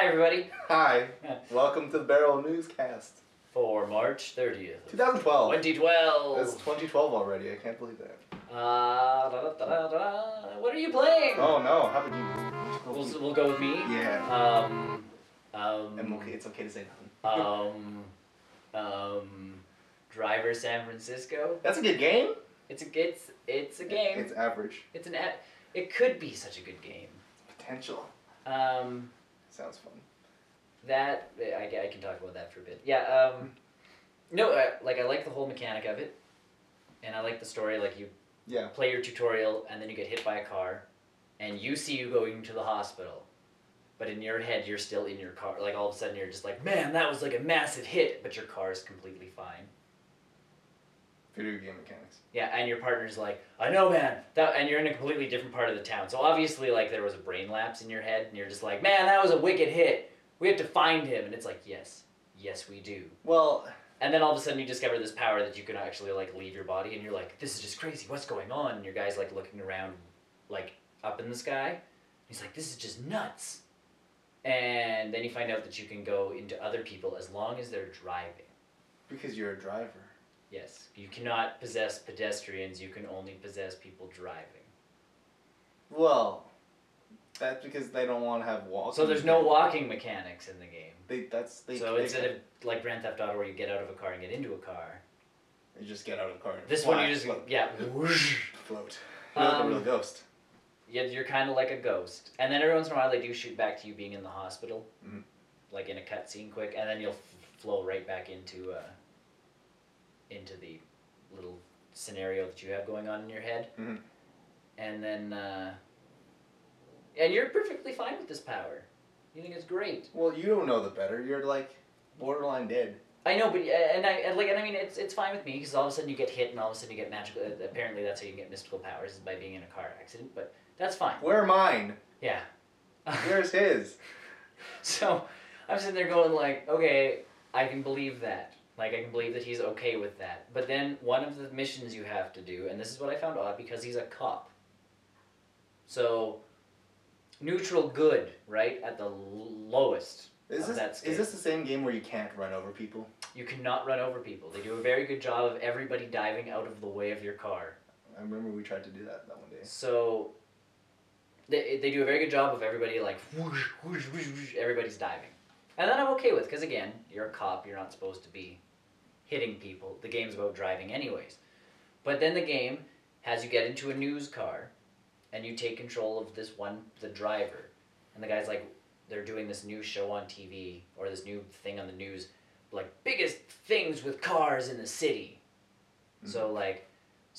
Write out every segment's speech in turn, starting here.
Hi, everybody. Hi. Welcome to the Barrel Newscast. For March 30th. 2012. 2012. It's 2012 already. I can't believe that. What are you playing? Oh no, how about you? We'll go with me. Yeah. It's okay to say nothing. Driver San Francisco. That's a good game. It's a game. It's average. It could be such a good game. Potential. Sounds fun. That I can talk about that for a bit. Yeah. I like the whole mechanic of it, and I like the story. Like you play your tutorial, and then you get hit by a car, and you see you going to the hospital, but in your head you're still in your car. Like all of a sudden you're just like, man, that was like a massive hit, but your car is completely fine. Video game mechanics. Yeah, and your partner's like, I know, man, and you're in a completely different part of the town. So obviously, like, there was a brain lapse in your head, and you're just like, man, that was a wicked hit. We have to find him. And it's like, yes, we do. Well... And then all of a sudden you discover this power that you can actually, like, leave your body, and you're like, this is just crazy. What's going on? And your guy's, like, looking around, like, up in the sky. He's like, this is just nuts. And then you find out that you can go into other people as long as they're driving. Because you're a driver. Yes. You cannot possess pedestrians. You can only possess people driving. Well, that's because they don't want to have walking. So there's no walking mechanics in the game. Instead of like Grand Theft Auto where you get out of a car and get into a car, you just get out of the car and this fly, one you just float. You're like a real ghost. Yeah, you're kind of like a ghost. And then every once in a while they do shoot back to you being in the hospital, like in a cutscene quick, and then you'll flow right back into the little scenario that you have going on in your head. And then and you're perfectly fine with this power. You think it's great. Well, you don't know the better. You're like borderline dead. I know, but I mean it's fine with me because all of a sudden you get hit and all of a sudden you get magical. Apparently that's how you can get mystical powers, is by being in a car accident. But that's fine. Where are mine? Yeah. Where's his? So I'm sitting there going like, okay, I can believe that. Like, I can believe that he's okay with that. But then one of the missions you have to do, and this is what I found odd, because he's a cop. So, neutral good, right, at the lowest of that scale. Is this the same game where you can't run over people? You cannot run over people. They do a very good job of everybody diving out of the way of your car. I remember we tried to do that one day. So, they do a very good job of everybody, like, whoosh, whoosh, whoosh, whoosh, everybody's diving. And that I'm okay with, because again, you're a cop, you're not supposed to be hitting people. The game's about driving anyways. But then the game has you get into a news car, and you take control of the driver. And the guy's like, they're doing this new show on TV, or this new thing on the news, like, biggest things with cars in the city. So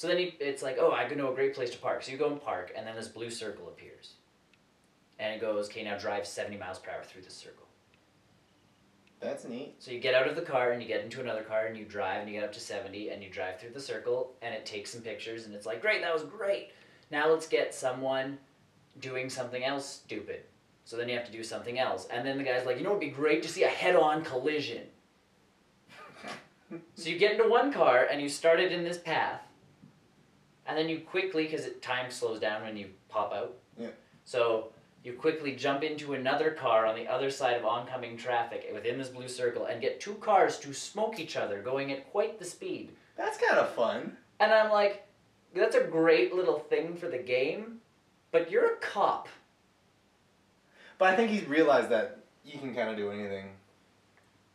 then it's like, oh, I know a great place to park. So you go and park, and then this blue circle appears. And it goes, okay, now drive 70 miles per hour through this circle. That's neat. So you get out of the car and you get into another car and you drive and you get up to 70 and you drive through the circle and it takes some pictures and it's like, great, that was great. Now let's get someone doing something else stupid. So then you have to do something else. And then the guy's like, you know what would be great to see a head-on collision. So you get into one car and you start it in this path. And then you quickly, because time slows down when you pop out. Yeah. So you quickly jump into another car on the other side of oncoming traffic within this blue circle and get two cars to smoke each other going at quite the speed. That's kind of fun. And I'm like, that's a great little thing for the game, but you're a cop. But I think he's realized that you can kind of do anything.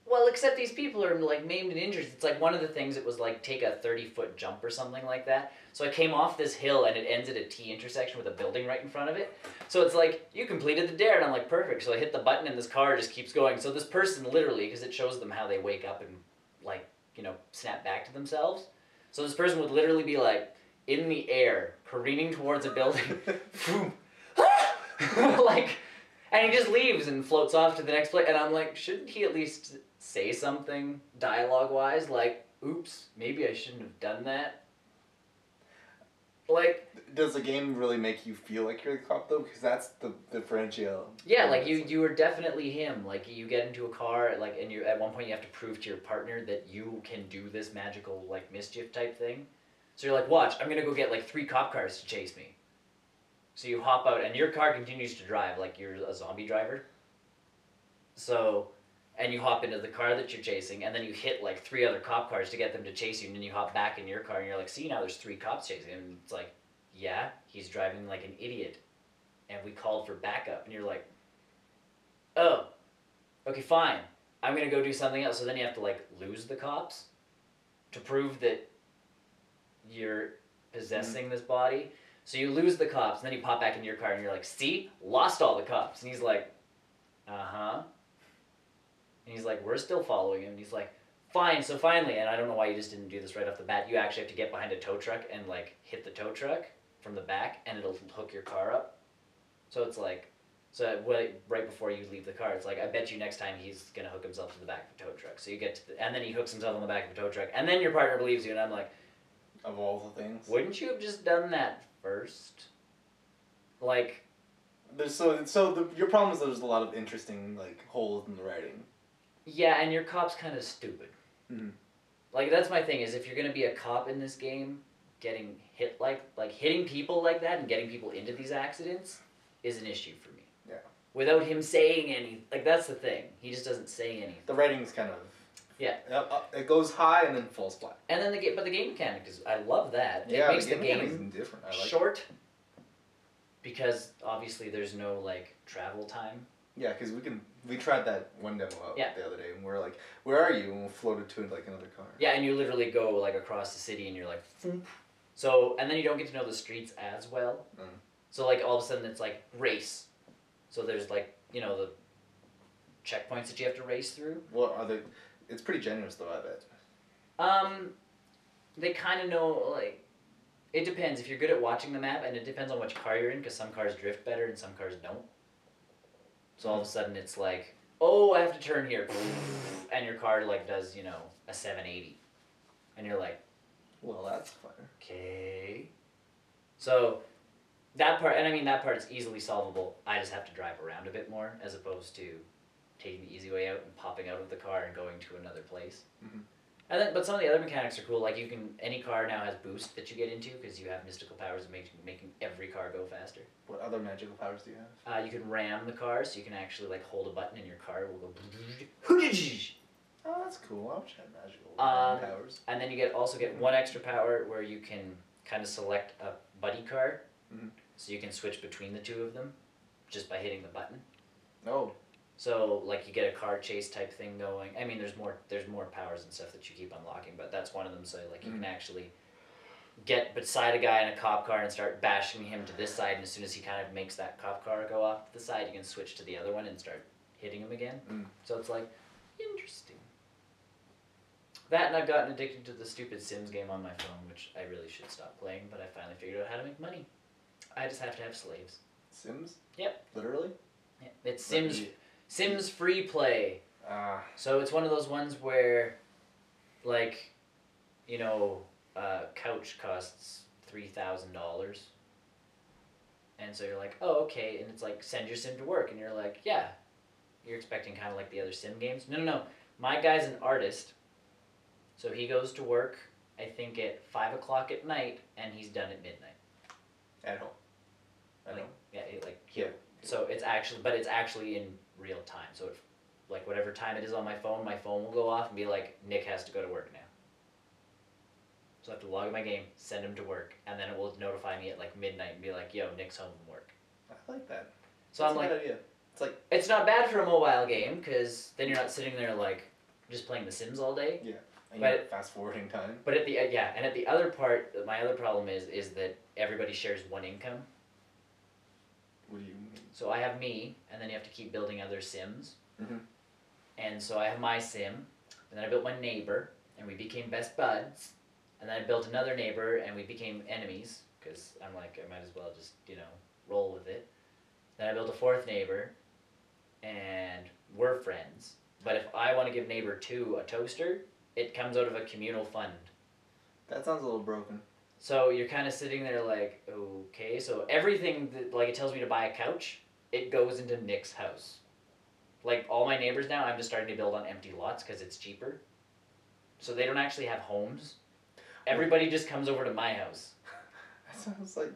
Well, except these people are like maimed and injured. It's like one of the things, it was like take a 30-foot jump or something like that. So I came off this hill and it ends at a T intersection with a building right in front of it. So it's like, you completed the dare, and I'm like, perfect. So I hit the button and this car just keeps going. So this person literally, because it shows them how they wake up and like, you know, snap back to themselves. So this person would literally be like in the air, careening towards a building. Like, and he just leaves and floats off to the next place. And I'm like, shouldn't he at least say something dialogue-wise? Like, oops, maybe I shouldn't have done that. Like, does the game really make you feel like you're the cop though? Because that's the differential. Yeah, like you are definitely him. Like you get into a car, like, and you at one point you have to prove to your partner that you can do this magical like mischief type thing. So you're like, watch, I'm gonna go get like 3 cop cars to chase me. So you hop out and your car continues to drive like you're a zombie driver. So, and you hop into the car that you're chasing, and then you hit like 3 other cop cars to get them to chase you, and then you hop back in your car, and you're like, see, now there's 3 cops chasing him. And it's like, yeah, he's driving like an idiot, and we called for backup, and you're like, oh, okay, fine. I'm gonna go do something else. So then you have to like lose the cops to prove that you're possessing this body. So you lose the cops, and then you pop back in your car, and you're like, see, lost all the cops. And he's like, uh-huh. And he's like, we're still following him. And he's like, fine. So finally, and I don't know why you just didn't do this right off the bat, you actually have to get behind a tow truck and like hit the tow truck from the back, and it'll hook your car up. So it's like, right before you leave the car, it's like, I bet you next time he's gonna hook himself to the back of a tow truck. So you get to and then he hooks himself on the back of a tow truck, and then your partner believes you, and I'm like, of all the things, wouldn't you have just done that first? Like, your problem is there's a lot of interesting like holes in the writing. yeah, and your cop's kind of stupid. Mm-hmm. Like, that's my thing, is if you're gonna be a cop in this game, getting hit like hitting people like that and getting people into these accidents is an issue for me. Yeah. Without him saying anything, like, that's the thing. He just doesn't say anything. The writing's kind of yeah. It goes high and then falls flat. And then the game mechanic is, I love that. Yeah, it makes the game different. I like short because obviously there's no like travel time. Yeah, because we tried that one demo out the other day, and we're like, where are you? And we floated to like another car. Yeah, and you literally go like across the city, and you're like, Foop. So, and then you don't get to know the streets as well. Mm. So like all of a sudden it's like race. So there's like, you know, the checkpoints that you have to race through. What are they? It's pretty generous though, I bet. They kind of know, like, it depends if you're good at watching the map, and it depends on which car you're in, because some cars drift better and some cars don't. So all of a sudden it's like, oh, I have to turn here, and your car like does, you know, a 780, and you're like, well, that's fun. Okay. So that part, and I mean that part is easily solvable. I just have to drive around a bit more, as opposed to taking the easy way out and popping out of the car and going to another place. Mm-hmm. And then, but some of the other mechanics are cool. Like any car now has boost that you get into because you have mystical powers of making every car go faster. What other magical powers do you have? You can ram the car, so you can actually like hold a button and your car will go. Oh, that's cool. I wish I had magical powers. And then you also get one extra power where you can kind of select a buddy car, so you can switch between the two of them just by hitting the button. Oh. So like you get a car chase type thing going. I mean, there's more powers and stuff that you keep unlocking, but that's one of them. So like you can actually get beside a guy in a cop car and start bashing him to this side, and as soon as he kind of makes that cop car go off to the side, you can switch to the other one and start hitting him again. So it's like interesting. That, and I've gotten addicted to the stupid Sims game on my phone, which I really should stop playing, but I finally figured out how to make money. I just have to have slaves. Sims? Yep. Literally? Yeah. It's Sims free play. So it's one of those ones where, like, you know, couch costs $3,000. And so you're like, oh, okay. And it's like, send your sim to work. And you're like, yeah. You're expecting kind of like the other sim games. No. My guy's an artist. So he goes to work, I think, at 5 o'clock at night, and he's done at midnight. At home. Yeah, So it's actually in real time. So like whatever time it is on my phone will go off and be like, Nick has to go to work now. So I have to log in my game, send him to work, and then it will notify me at like midnight and be like, yo, Nick's home from work. I like that. So That's I'm like, a good idea. It's like, it's not bad for a mobile game, because then you're not sitting there like just playing The Sims all day. Yeah. And but fast forwarding time. But at the other part, my other problem is that everybody shares one income. What do you mean? So I have me, and then you have to keep building other Sims. And so I have my Sim, and then I built my neighbor, and we became best buds. And then I built another neighbor, and we became enemies, because I'm like, I might as well just, you know, roll with it. Then I built a fourth neighbor, and we're friends. But if I want to give neighbor 2 a toaster, it comes out of a communal fund. That sounds a little broken. So you're kind of sitting there like, okay, so everything that, like, it tells me to buy a couch, it goes into Nick's house. Like, all my neighbors now, I'm just starting to build on empty lots because it's cheaper. So they don't actually have homes. Everybody just comes over to my house. That sounds like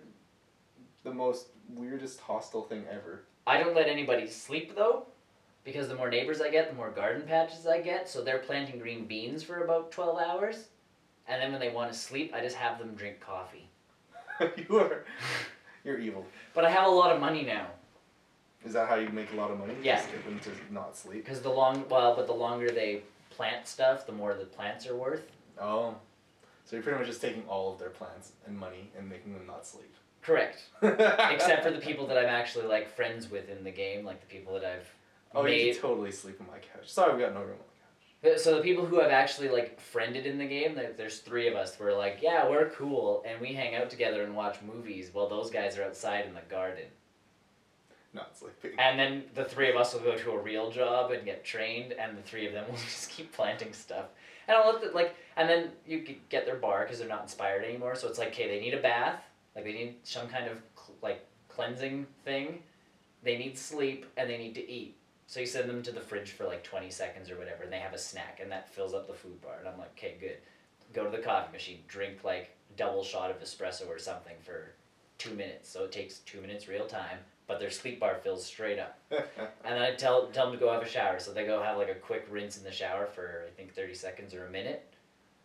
the most weirdest hostile thing ever. I don't let anybody sleep, though. Because the more neighbors I get, the more garden patches I get. So they're planting green beans for about 12 hours. And then when they want to sleep, I just have them drink coffee. You're evil. But I have a lot of money now. Is that how you make a lot of money? Yeah. Just get them to not sleep? Because the longer they plant stuff, the more the plants are worth. Oh. So you're pretty much just taking all of their plants and money and making them not sleep. Correct. Except for the people that I'm actually like friends with in the game, like the people that I've made. You can totally sleep on my couch. Sorry, we got no room on the couch. So the people who I've actually like friended in the game, there's 3 of us. We're like, yeah, we're cool, and we hang out together and watch movies while those guys are outside in the garden. Not sleeping. And then the 3 of us will go to a real job and get trained, and the 3 of them will just keep planting stuff. And I'll let and then you get their bar because they're not inspired anymore. So it's like, okay, they need a bath, like they need some kind of cleansing thing. They need sleep and they need to eat. So you send them to the fridge for like 20 seconds or whatever, and they have a snack, and that fills up the food bar. And I'm like, okay, good. Go to the coffee machine, drink like double shot of espresso or something for 2 minutes. So it takes 2 minutes real time. But their sleep bar fills straight up. And then I tell them to go have a shower. So they go have like a quick rinse in the shower for, I think, 30 seconds or a minute.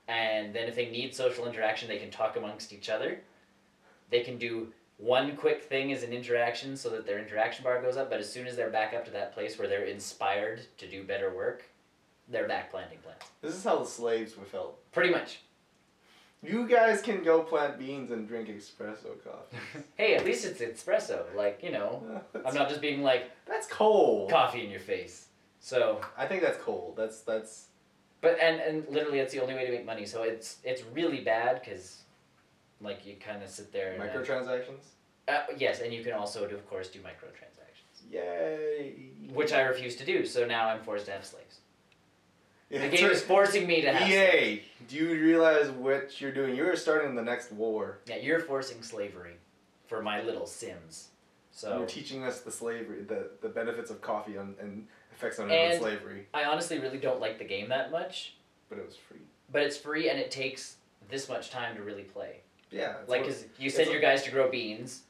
And then if they need social interaction, they can talk amongst each other. They can do one quick thing as an interaction so that their interaction bar goes up. But as soon as they're back up to that place where they're inspired to do better work, they're back planting plants. This is how the slaves were felt. Pretty much. You guys can go plant beans and drink espresso coffee. Hey, at least it's espresso. Like, you know, I'm not just being like... That's cold. Coffee in your face. So... I think that's cold. That's... But, and literally, it's the only way to make money. So it's really bad because, like, you kind of sit there and... Microtransactions? Yes, and you can also, of course, do microtransactions. Yay. Which I refuse to do, so now I'm forced to have slaves. The game is forcing me to have slaves. Do you realize what you're doing? You're starting the next war. Yeah, you're forcing slavery for my little Sims. So you're teaching us the slavery, the benefits of coffee and effects on slavery. I honestly really don't like the game that much. But it was free. But it's free, and it takes this much time to really play. Yeah. Like, because you send your guys to grow beans.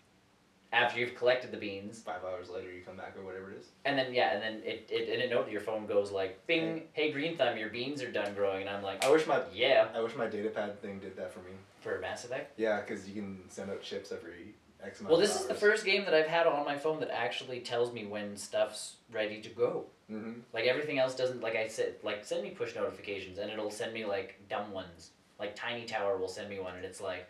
After you've collected the beans, 5 hours later you come back or whatever it is. And then in a note to your phone goes like, "Bing, hey Green Thumb, your beans are done growing." And I'm like, I wish my datapad thing did that for me. For Mass Effect? Yeah, because you can send out chips every X amount of hours. Well, this is the first game that I've had on my phone that actually tells me when stuff's ready to go. Mm-hmm. Like everything else doesn't. Like I said, like send me push notifications, and it'll send me like dumb ones. Like Tiny Tower will send me one, and it's like,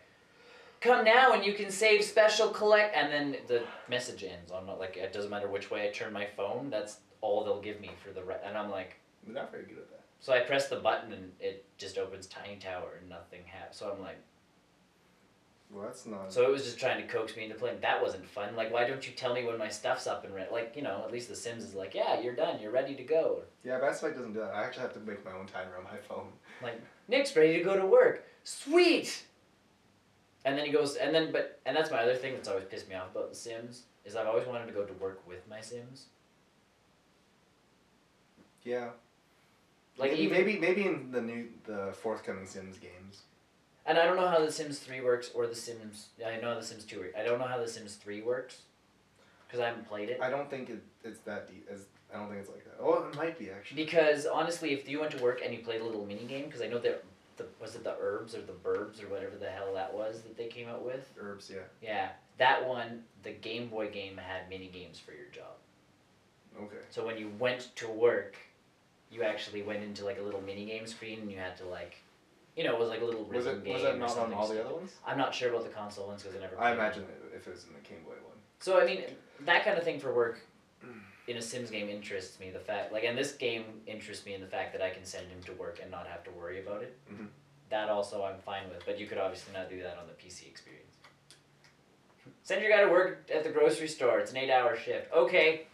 "Come now and you can save special collect," and then the message ends. I'm not like, it doesn't matter which way I turn my phone, that's all they'll give me for the and I'm like, they're not very good at that. So I press the button and it just opens Tiny Tower and nothing happens. So I'm like, well, that's not. So it was just trying to coax me into playing. That wasn't fun. Like, why don't you tell me when my stuff's up and ready? Like, you know, at least The Sims is like, yeah, you're done, you're ready to go. Yeah, Mass Effect doesn't do that. I actually have to make my own timer on my phone. Like, Nick's ready to go to work. Sweet. And then he goes, and that's my other thing that's always pissed me off about The Sims, is I've always wanted to go to work with my Sims. Yeah. Like maybe in the forthcoming Sims games. And I don't know how The Sims 3 works or The Sims. I know The Sims 2 works. I don't know how The Sims 3 works because I haven't played it. I don't think it's that deep. I don't think it's like that. Oh, it might be actually. Because honestly, if you went to work and you played a little mini game, because I know that. Was it the Herbs or the Burbs or whatever the hell that was that they came out with? Herbs, yeah. Yeah, that one, the Game Boy game had mini games for your job. Okay. So when you went to work, you actually went into like a little mini game screen and you had to like, you know, it was like a little rhythm game. Was that not on all the other ones? I'm not sure about the console ones because I never. I imagine if it was in the Game Boy one. So I mean, that kind of thing for work. In a Sims game interests me, the fact and this game interests me in the fact that I can send him to work and not have to worry about it. Mm-hmm. That also I'm fine with, but you could obviously not do that on the PC experience. Send your guy to work at the grocery store. It's an 8-hour shift. Okay.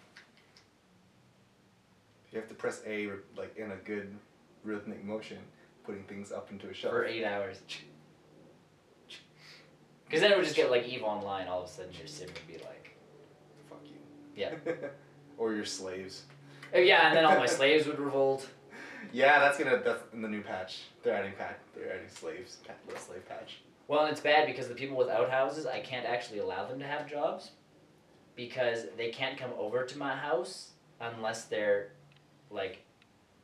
You have to press A like in a good rhythmic motion, putting things up into a shelf. For 8 hours. Because then it would just get like EVE Online. All of a sudden your Sim would be like, fuck you. Yeah. Or your slaves. Yeah, and then all my slaves would revolt. Yeah, that's in the new patch. They're adding slaves, slave patch. Well, and it's bad because the people with outhouses, I can't actually allow them to have jobs because they can't come over to my house unless they're like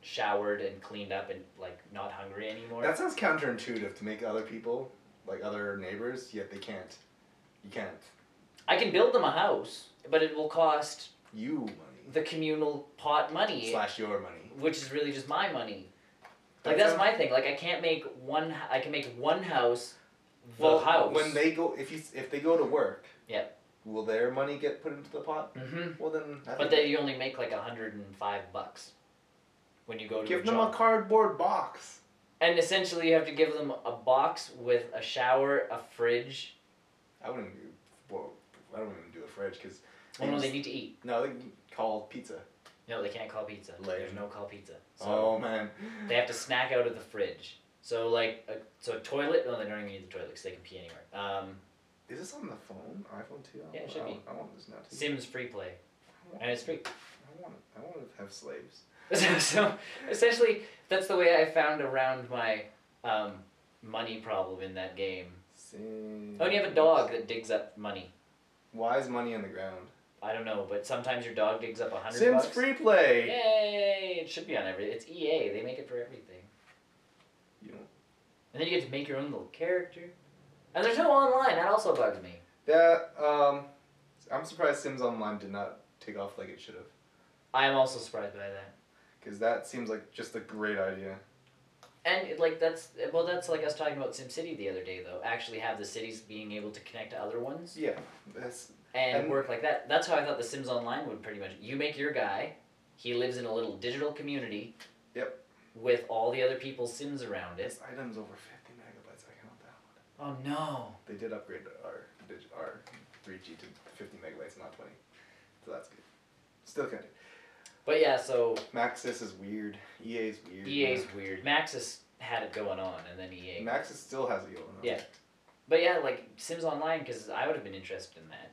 showered and cleaned up and like not hungry anymore. That sounds counterintuitive to make other people, like other neighbors, yet they can't. You can't. I can build them a house, but it will cost you money. The communal pot money. / your money. Which is really just my money. Like that's my thing. Like I can't make one. I can make one house. House. When they go, if they go to work. Yeah. Will their money get put into the pot? Mm-hmm. Well then. But then you only make like $105 when you go to give them a cardboard box. And essentially, you have to give them a box with a shower, a fridge. I don't even do a fridge because. Oh no, they need to eat. No, they can call pizza. No, they can't call pizza. There's no call pizza. So oh man. They have to snack out of the fridge. So like, a toilet. No, they don't even need the toilet because they can pee anywhere. Is this on the phone? iPhone 2? Yeah, it should be. I want this now too. Sims free play, and it's free. I want to have slaves. So essentially, that's the way I found around my money problem in that game. Sims. Oh, and you have a dog that digs up money. Why is money on the ground? I don't know, but sometimes your dog digs up $100. Sims free play. Yay! It should be on everything. It's EA. They make it for everything. You know. And then you get to make your own little character. And there's no online. That also bugs me. Yeah. I'm surprised Sims Online did not take off like it should have. I am also surprised by that. Because that seems like just a great idea. And like that's like us talking about SimCity the other day though. Actually have the cities being able to connect to other ones. Yeah. And work like that. That's how I thought the Sims Online would pretty much. You make your guy. He lives in a little digital community. Yep. With all the other people's Sims around it. This item's over 50 megabytes. I cannot download it. Oh no. They did upgrade our 3G to 50 megabytes, not 20. So that's good. Still can't do. But yeah, so Maxis is weird. EA's weird. EA's weird. Maxis had it going on, and then EA. Maxis still has it going on. Yeah. But yeah, like Sims Online, because I would have been interested in that.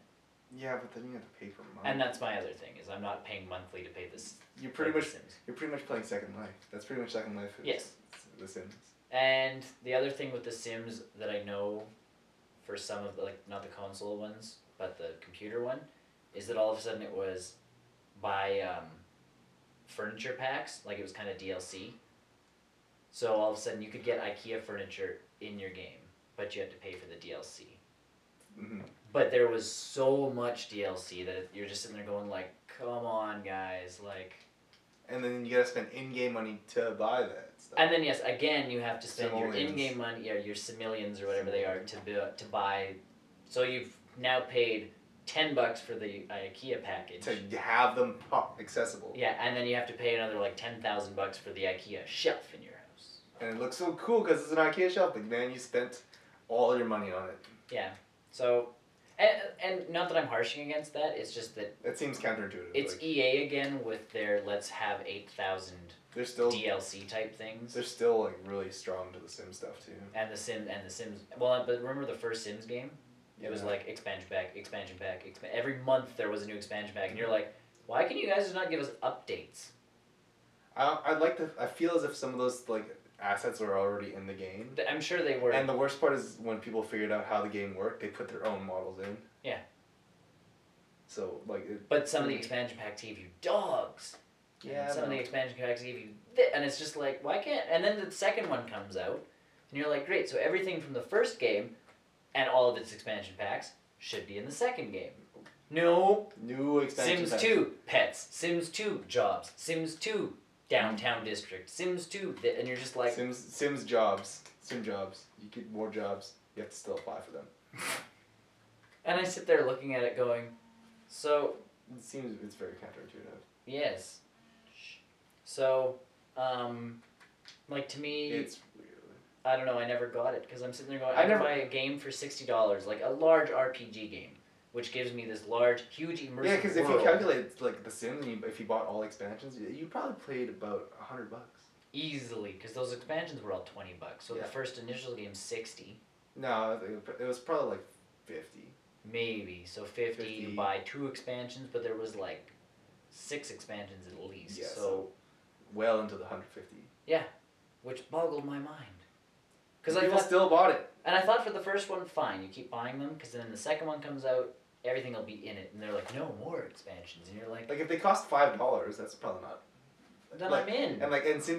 Yeah, but then you have to pay for month. And that's my other thing is I'm not paying monthly to pay this. You're pretty much playing Second Life. That's pretty much Second Life. Yes. The Sims. And the other thing with the Sims that I know, for some of the, like not the console ones, but the computer one, is that all of a sudden it was buy furniture packs, like it was kind of DLC. So all of a sudden you could get IKEA furniture in your game, but you had to pay for the DLC. Mm-hmm. But there was so much DLC that you're just sitting there going like, come on guys, like... And then you gotta spend in-game money to buy that stuff. And then yes, again you have to spend your in-game money, your simoleons or whatever they are to buy. So you've now paid $10 for the IKEA package. To have them accessible. Yeah, and then you have to pay another like $10,000 for the IKEA shelf in your house. And it looks so cool because it's an IKEA shelf, but man, you spent all your money on it. Yeah, so, and not that I'm harshing against that, it's just that... It seems counterintuitive. It's like, EA again with their let's have 8,000 DLC type things. They're still like really strong to the Sims stuff too. And the Sims, well, but remember the first Sims game? It was like expansion pack. Every month there was a new expansion pack, and you're like, why can you guys just not give us updates? I feel as if some of those like assets are already in the game. I'm sure they were. And the worst part is when people figured out how the game worked, they put their own models in. Yeah. So like. But some of the expansion packs gave you dogs. Yeah. And some of the expansion packs gave you and it's just like, why can't? And then the second one comes out, and you're like, great. So everything from the first game. And all of its expansion packs should be in the second game. No. New expansion Sims 2, pets. Sims 2, jobs. Sims 2, downtown district. Sims 2, and you're just like... Sims jobs. Sim jobs. You get more jobs. You have to still apply for them. And I sit there looking at it going, so... It's very counterintuitive. Yes. So, like to me... It's weird. I don't know, I never got it, because I'm sitting there going, I never buy a game for $60, like a large RPG game, which gives me this large, huge immersive world. Yeah, because if you calculate, like, The Sims, if you bought all expansions, you probably played about $100. Easily, because those expansions were all $20, so the first initial game's $60. No, it was probably like 50. Maybe, so 50, you buy 2 expansions, but there was like 6 expansions at least, yeah, so... Well into the 150. Yeah, which boggled my mind. Because people still bought it. And I thought for the first one, fine, you keep buying them, because then the second one comes out, everything will be in it. And they're like, no more expansions. And you're like... Like, if they cost $5, that's probably not... Then like, I'm in. And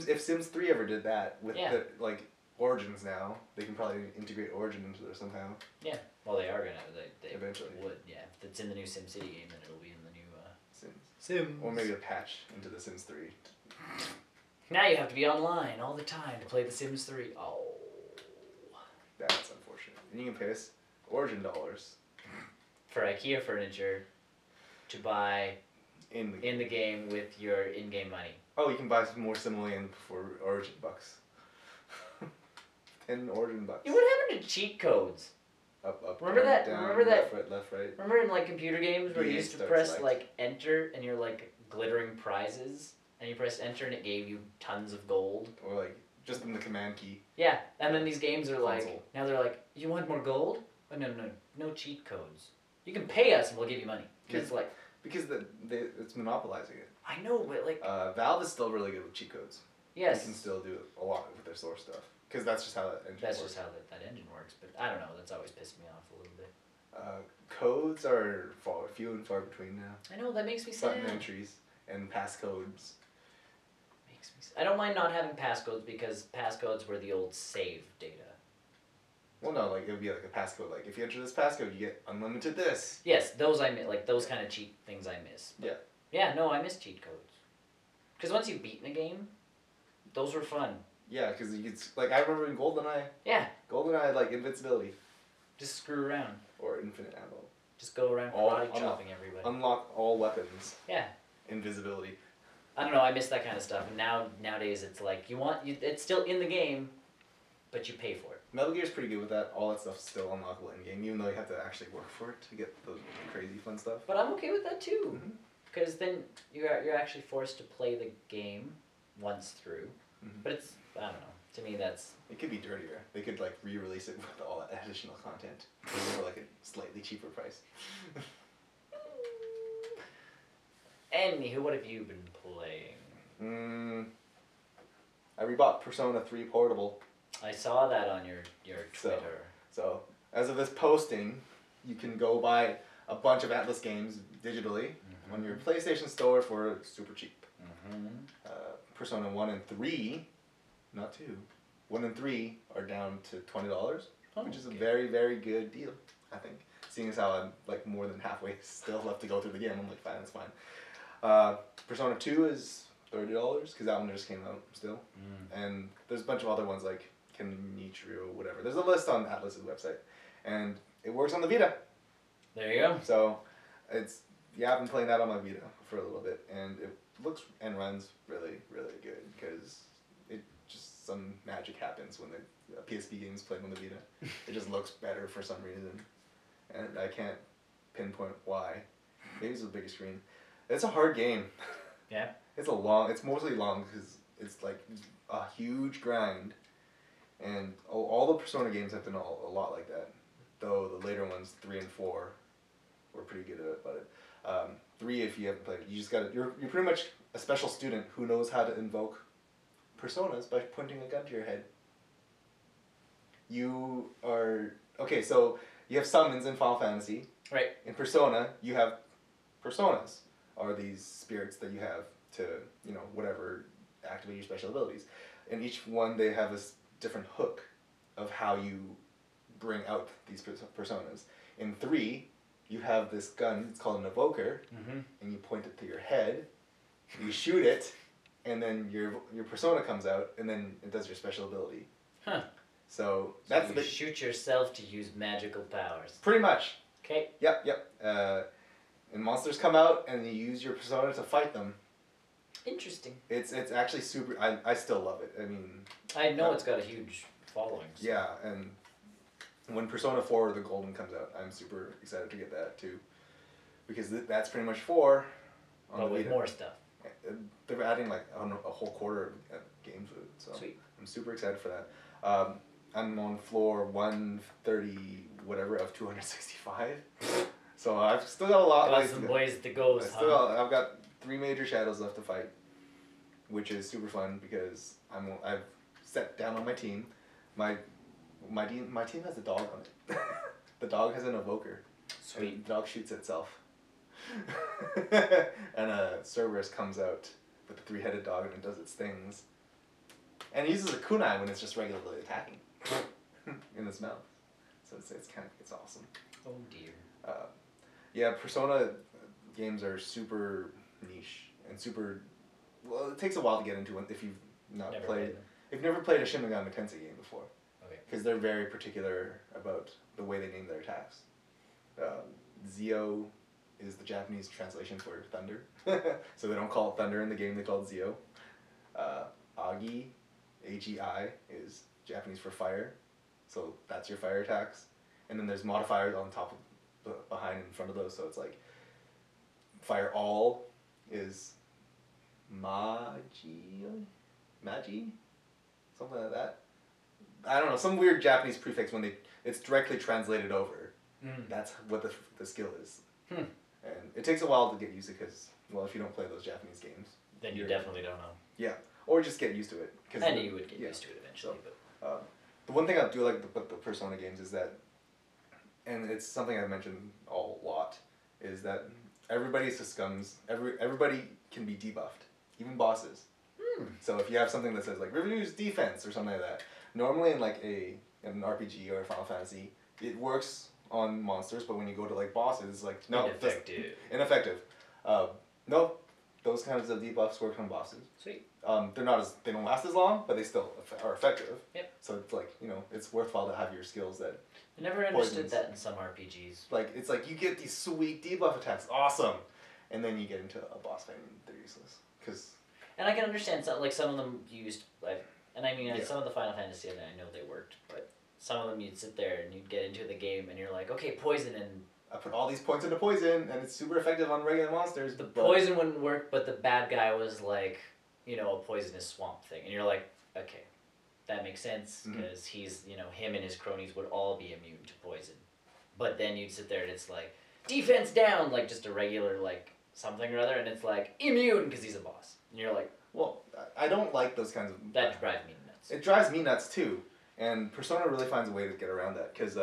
if Sims 3 ever did that with Yeah. the like Origins now, they can probably integrate Origin into there somehow. Yeah. Well, they are gonna. They Eventually. would. Yeah. If it's in the new SimCity game, then it'll be in the new Sims. Sims. Or maybe a patch into the Sims 3. Now you have to be online all the time to play The Sims 3. Oh. That's unfortunate. And you can pay us Origin dollars For IKEA furniture to buy in the game with your in-game money. Oh, you can buy some more simoleon for Origin bucks. 10 Origin bucks. Yeah, what happened to cheat codes? Up, Remember that? down, Remember that? left, right. Remember in like computer games where you B8 used to start press select. like enter and you're like glittering prizes and you pressed enter and it gave you tons of gold? Or like just in the command key. Yeah, and then these games are like, Console. now they're like, you want more gold? Oh, no cheat codes. You can pay us and we'll give you money. And it's like, Because it's monopolizing it. I know, but like, Valve is still really good with cheat codes. yes. You can still do a lot with their source stuff. Because that's just how that engine That's works. just how that engine works, but I don't know, that's always pissed me off a little bit. Codes are few and far between now. I know, that makes me sad. Button entries and passcodes. Makes me sad. I don't mind not having passcodes because passcodes were the old save data. Well, no, like it would be like a passcode. Like if you enter this passcode, you get unlimited this. Yes, those I miss, like those kind of cheat things I miss. Yeah. Yeah, no, I miss cheat codes. Because once you've beaten a game, those were fun. Yeah, because you could like I remember in GoldenEye. Yeah. GoldenEye had like invincibility Just screw around. or infinite ammo. Just go around All karate chopping everybody. Unlock all weapons. Yeah. Invisibility. I don't know, I miss that kind of stuff. And nowadays it's like, it's still in the game, but you pay for it. Metal Gear's pretty good with that. All that stuff's still unlockable in game, even though you have to actually work for it to get the crazy fun stuff. But I'm okay with that too. Mhm. Because then you're actually forced to play the game once through. Mhm. But it's, I don't know. To me, that's... It could be dirtier. They could like re-release it with all that additional content for like a slightly cheaper price. Anywho, what have you been playing? I rebought Persona 3 Portable. I saw that on your Twitter. So, as of this posting, you can go buy a bunch of Atlas games digitally on your PlayStation Store for super cheap. Mm-hmm. Persona 1 and 3, not 2, 1 and 3 are down to $20, which is a very, very good deal, I think. Seeing as how I'm like more than halfway still left to go through the game, I'm like, fine, that's fine. Persona 2 is $30, because that one just came out still. And there's a bunch of other ones like Kenichiro, whatever. There's a list on Atlas's website. And it works on the Vita. There you go. So, I've been playing that on my Vita for a little bit, and it looks and runs really, really good, because some magic happens when the PSP games played on the Vita. It just looks better for some reason, and I can't pinpoint why. Maybe it's the bigger screen. It's a hard game. Yeah. It's mostly long because it's like a huge grind, and all the Persona games have been a lot like that. Though the later ones, 3 and 4, were pretty good about it. 3, if you haven't played it, you're pretty much a special student who knows how to invoke personas by pointing a gun to your head. So you have summons in Final Fantasy. Right. In Persona, you have personas, are these spirits that you have to, whatever, activate your special abilities. And each one, they have this different hook of how you bring out these personas. In 3, you have this gun, it's called an evoker, and you point it to your head, you shoot it, and then your persona comes out, and then it does your special ability. Huh. So that's you shoot yourself to use magical powers. Pretty much. Okay. Yep. And monsters come out, and you use your persona to fight them. Interesting. It's actually super. I still love it. I mean. I know it's got a huge following. So. Yeah, and when Persona 4 the Golden comes out, I'm super excited to get that too, because that's pretty much 4. But with more stuff. They're adding like a whole quarter of games with it, so sweet. I'm super excited for that. I'm on floor 130 whatever of 265, so I've still got a lot. Got some ways to go. I've got 3 major shadows left to fight, which is super fun because I've set down on my team. My team has a dog on it. The dog has an evoker. Sweet. And the dog shoots itself. And a Cerberus comes out with the 3-headed dog and it does its things. And it uses a kunai when it's just regularly attacking in its mouth. So it's awesome. Oh dear. Yeah, Persona games are super niche and super. Well, it takes a while to get into it if you've not played. If you've never played a Shin Megami Tensei game before. Okay. Because they're very particular about the way they name their attacks. Zio is the Japanese translation for thunder. So they don't call it thunder in the game, they call it Zio. Agi, AGI, is Japanese for fire. So that's your fire attacks. And then there's modifiers on top of, behind and in front of those. So it's like, fire all is Magi? Something like that. I don't know, some weird Japanese prefix when it's directly translated over. That's what the skill is. And it takes a while to get used to because, well, if you don't play those Japanese games. Then you definitely don't know. Yeah, or just get used to it. And you would get used to it eventually. So, the one thing I do like about the Persona games is that, and it's something I've mentioned a lot, is that everybody succumbs, everybody can be debuffed, even bosses. So if you have something that says like reduce defense or something like that, normally in like an RPG or a Final Fantasy, it works on monsters, but when you go to like bosses, it's like no, ineffective. No, those kinds of debuffs work on bosses. Sweet. They don't last as long, but they still are effective. Yep. So it's like, it's worthwhile to have your skills that. I never understood that in some RPGs. Like it's like you get these sweet debuff attacks, awesome, and then you get into a boss fight and they're useless because. And I can understand some of them used some of the Final Fantasy I know they worked, but some of them you'd sit there and you'd get into the game and you're like, okay, poison, and I put all these points into poison and it's super effective on regular monsters. The poison wouldn't work, but the bad guy was like, a poisonous swamp thing, and you're like, okay, that makes sense because he's, him and his cronies would all be immune to poison, but then you'd sit there and it's like defense down, like just a regular like something or other, and it's like immune because he's a boss, and you're like, well, I don't like those kinds of. That drives me nuts. It drives me nuts too, and Persona really finds a way to get around that because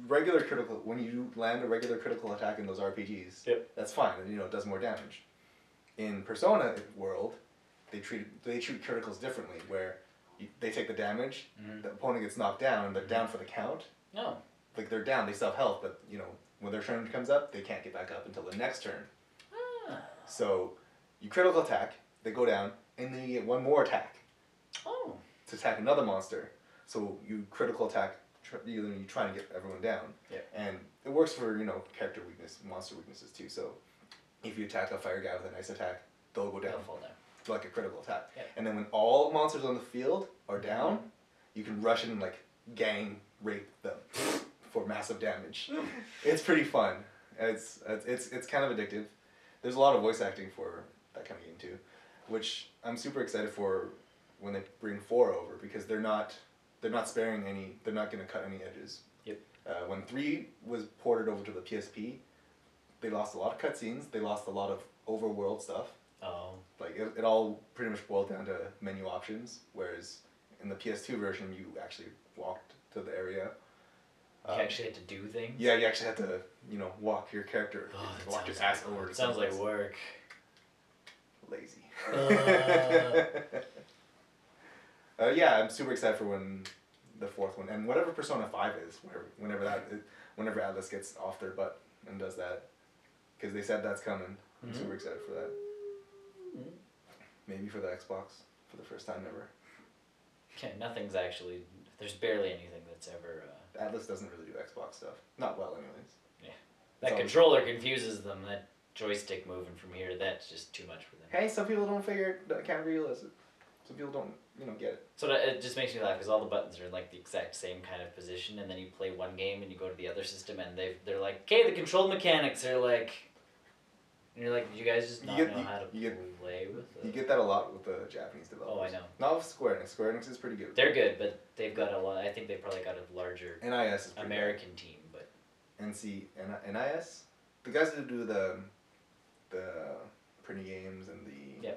when you land a regular critical attack in those RPGs, that's fine, and it does more damage. In Persona world, they treat criticals differently, where they take the damage, the opponent gets knocked down, and they're down for the count. No. Like they're down, they still have health, but when their turn comes up, they can't get back up until the next turn. So you critical attack, they go down, and then you get one more attack. To attack another monster. So you critical attack, you try and get everyone down. Yeah. And it works for, character weakness, monster weaknesses too. So if you attack a fire guy with a nice attack, they'll go down. They'll fall down. Like a critical attack. Yeah. And then when all monsters on the field are down, you can rush in and like gang rape them for massive damage. It's pretty fun. It's kind of addictive. There's a lot of voice acting for that kind of game too, which I'm super excited for when they bring 4 over because they're not sparing any. They're not going to cut any edges. Yep. When 3 was ported over to the PSP, they lost a lot of cutscenes. They lost a lot of overworld stuff. Oh. Like it all pretty much boiled down to menu options, whereas in the PS2 version you actually walked to the area. You actually had to do things? Yeah, you actually had to, walk your character, walk your ass over. It sounds like work. Lazy. Yeah, I'm super excited for when the 4th one, and whatever Persona 5 is, whenever Atlas gets off their butt and does that, because they said that's coming. I'm super excited for that. Maybe for the Xbox for the first time ever. Okay, there's barely anything that's ever. Atlas doesn't really do Xbox stuff. Not well, anyways. Yeah. That controller confuses them. That joystick moving from here, that's just too much for them. Hey, some people can't realize it. Some people don't get it. So it just makes me laugh because all the buttons are in like the exact same kind of position, and then you play one game and you go to the other system and they're like, okay, the control mechanics are like. And you're like, did you guys just not know how to play with it? You get that a lot with the Japanese developers. Oh, I know. Not with Square Enix. Square Enix is pretty good. They're good, but they've got a lot. I think they probably got a larger NIS is pretty American good. team, but NIS, the guys who do the pretty games and the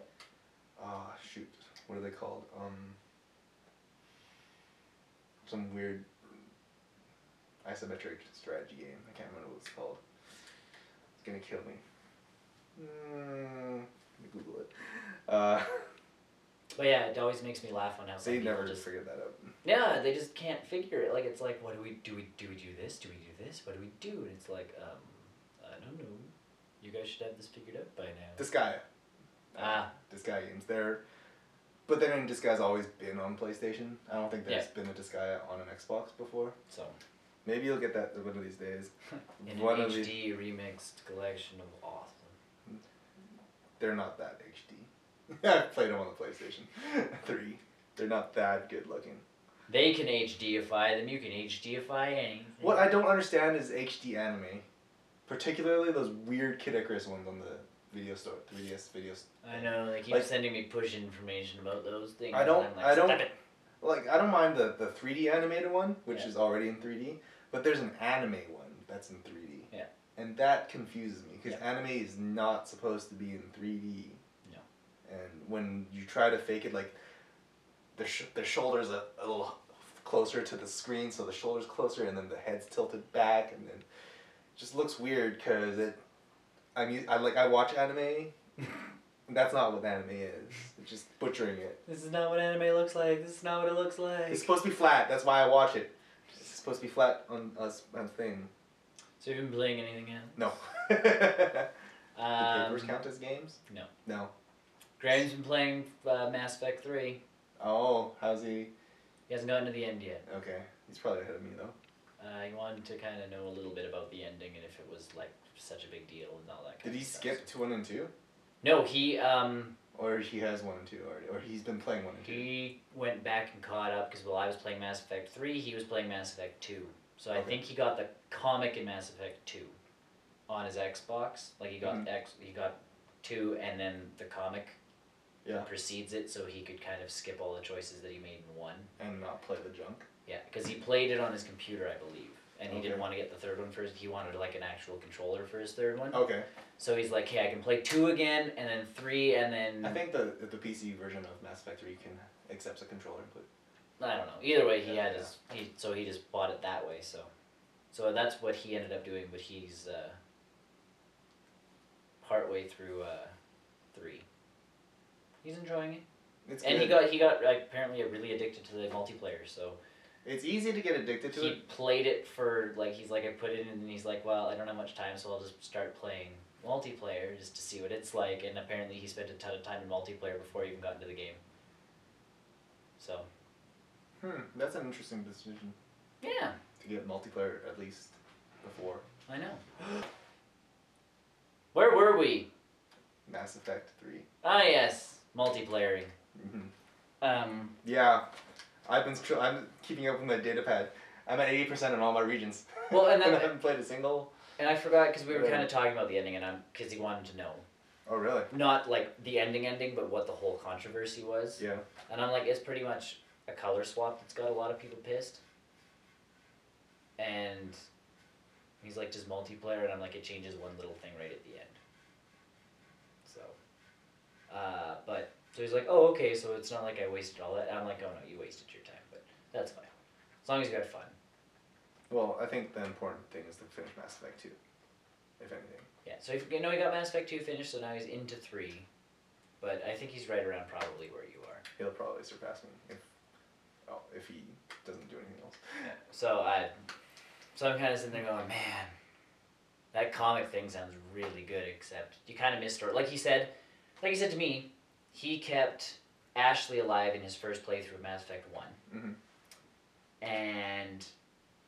shoot, what are they called? Some weird isometric strategy game. I can't remember what it's called. It's gonna kill me. Google it. But yeah, it always makes me laugh on how some They people never just figured that out. yeah, they just can't figure it. Like it's like, what do we do? We do this? Do we do this? What do we do? And it's like, I don't know. You guys should have this figured out by now. Disgaea. Disgaea games. But then Disgaea's always been on PlayStation. I don't think there's been a Disgaea on an Xbox before. So maybe you'll get that one of these days. in an HD remixed collection of awesome. They're not that HD. I've played them on the PlayStation 3. They're not that good looking. They can HDify them. You can HDify anything. What I don't understand is HD anime, particularly those weird Kid Icarus ones on the video store, 3DS videos. I know they keep sending me push information about those things. I don't mind the 3D animated one, which is already in 3D, but there's an anime one that's in 3D. Yeah. And that confuses me because anime is not supposed to be in 3D. No. And when you try to fake it, like their shoulders a little closer to the screen, so the shoulder's closer, and then the head's tilted back, and then it just looks weird because I watch anime. That's not what anime is. It's just butchering it. This is not what anime looks like. This is not what it looks like. It's supposed to be flat. That's why I watch it. It's supposed to be flat on thing. So you've been playing anything yet? No. Do papers count as games? No. No. Graham's been playing Mass Effect 3. Oh, how's he? He hasn't gotten to the end yet. Okay. He's probably ahead of me, though. He wanted to kind of know a little bit about the ending and if it was, like, such a big deal and all that kind Did he of stuff. skip to 1 and 2? No, he, Or he has 1 and 2 already. Or he's been playing 1 and 2. He went back and caught up because while I was playing Mass Effect 3, he was playing Mass Effect 2. So I think he got the comic in Mass Effect 2 on his Xbox. Like, he got he got 2 and then the comic precedes it, so he could kind of skip all the choices that he made in 1. And not play the junk? Yeah, because he played it on his computer, I believe. And he didn't want to get the third one first. He wanted, like, an actual controller for his third one. Okay. So he's like, hey, I can play 2 again, and then 3, and then... I think the PC version of Mass Effect 3 accepts a controller input. I don't know. Either way, he had his... So he just bought it that way, So that's what he ended up doing, but he's partway through 3. He's enjoying it. It's and good. he got like, apparently really addicted to the multiplayer, so... It's easy to get addicted to it. He played it for, like, he's like, I put it in, and he's like, well, I don't have much time, so I'll just start playing multiplayer just to see what it's like, and apparently he spent a ton of time in multiplayer before he even got into the game. So... that's an interesting decision. Yeah. To get multiplayer at least before. I know. Where were we? Mass Effect 3. Ah, yes. Multiplayering. Yeah. I'm keeping up with my data pad. I'm at 80% in all my regions. Well, and then... I haven't played a single... And I forgot, because we were kind of talking about the ending, and because he wanted to know. Oh, really? Not, like, the ending, but what the whole controversy was. Yeah. And I'm like, it's pretty much a color swap that's got a lot of people pissed. And he's like, just multiplayer, and I'm like, it changes one little thing right at the end. So, so he's like, oh, okay, so it's not like I wasted all that. And I'm like, oh no, you wasted your time, but that's fine. As long as you had fun. Well, I think the important thing is to finish Mass Effect 2, if anything. Yeah, so he got Mass Effect 2 finished, so now he's into 3. But I think he's right around probably where you are. He'll probably surpass me if he doesn't do anything else. Yeah. So I'm kind of sitting there going, man, that comic thing sounds really good, except you kind of missed her. Like he said to me, he kept Ashley alive in his first playthrough of Mass Effect 1. Mm-hmm. And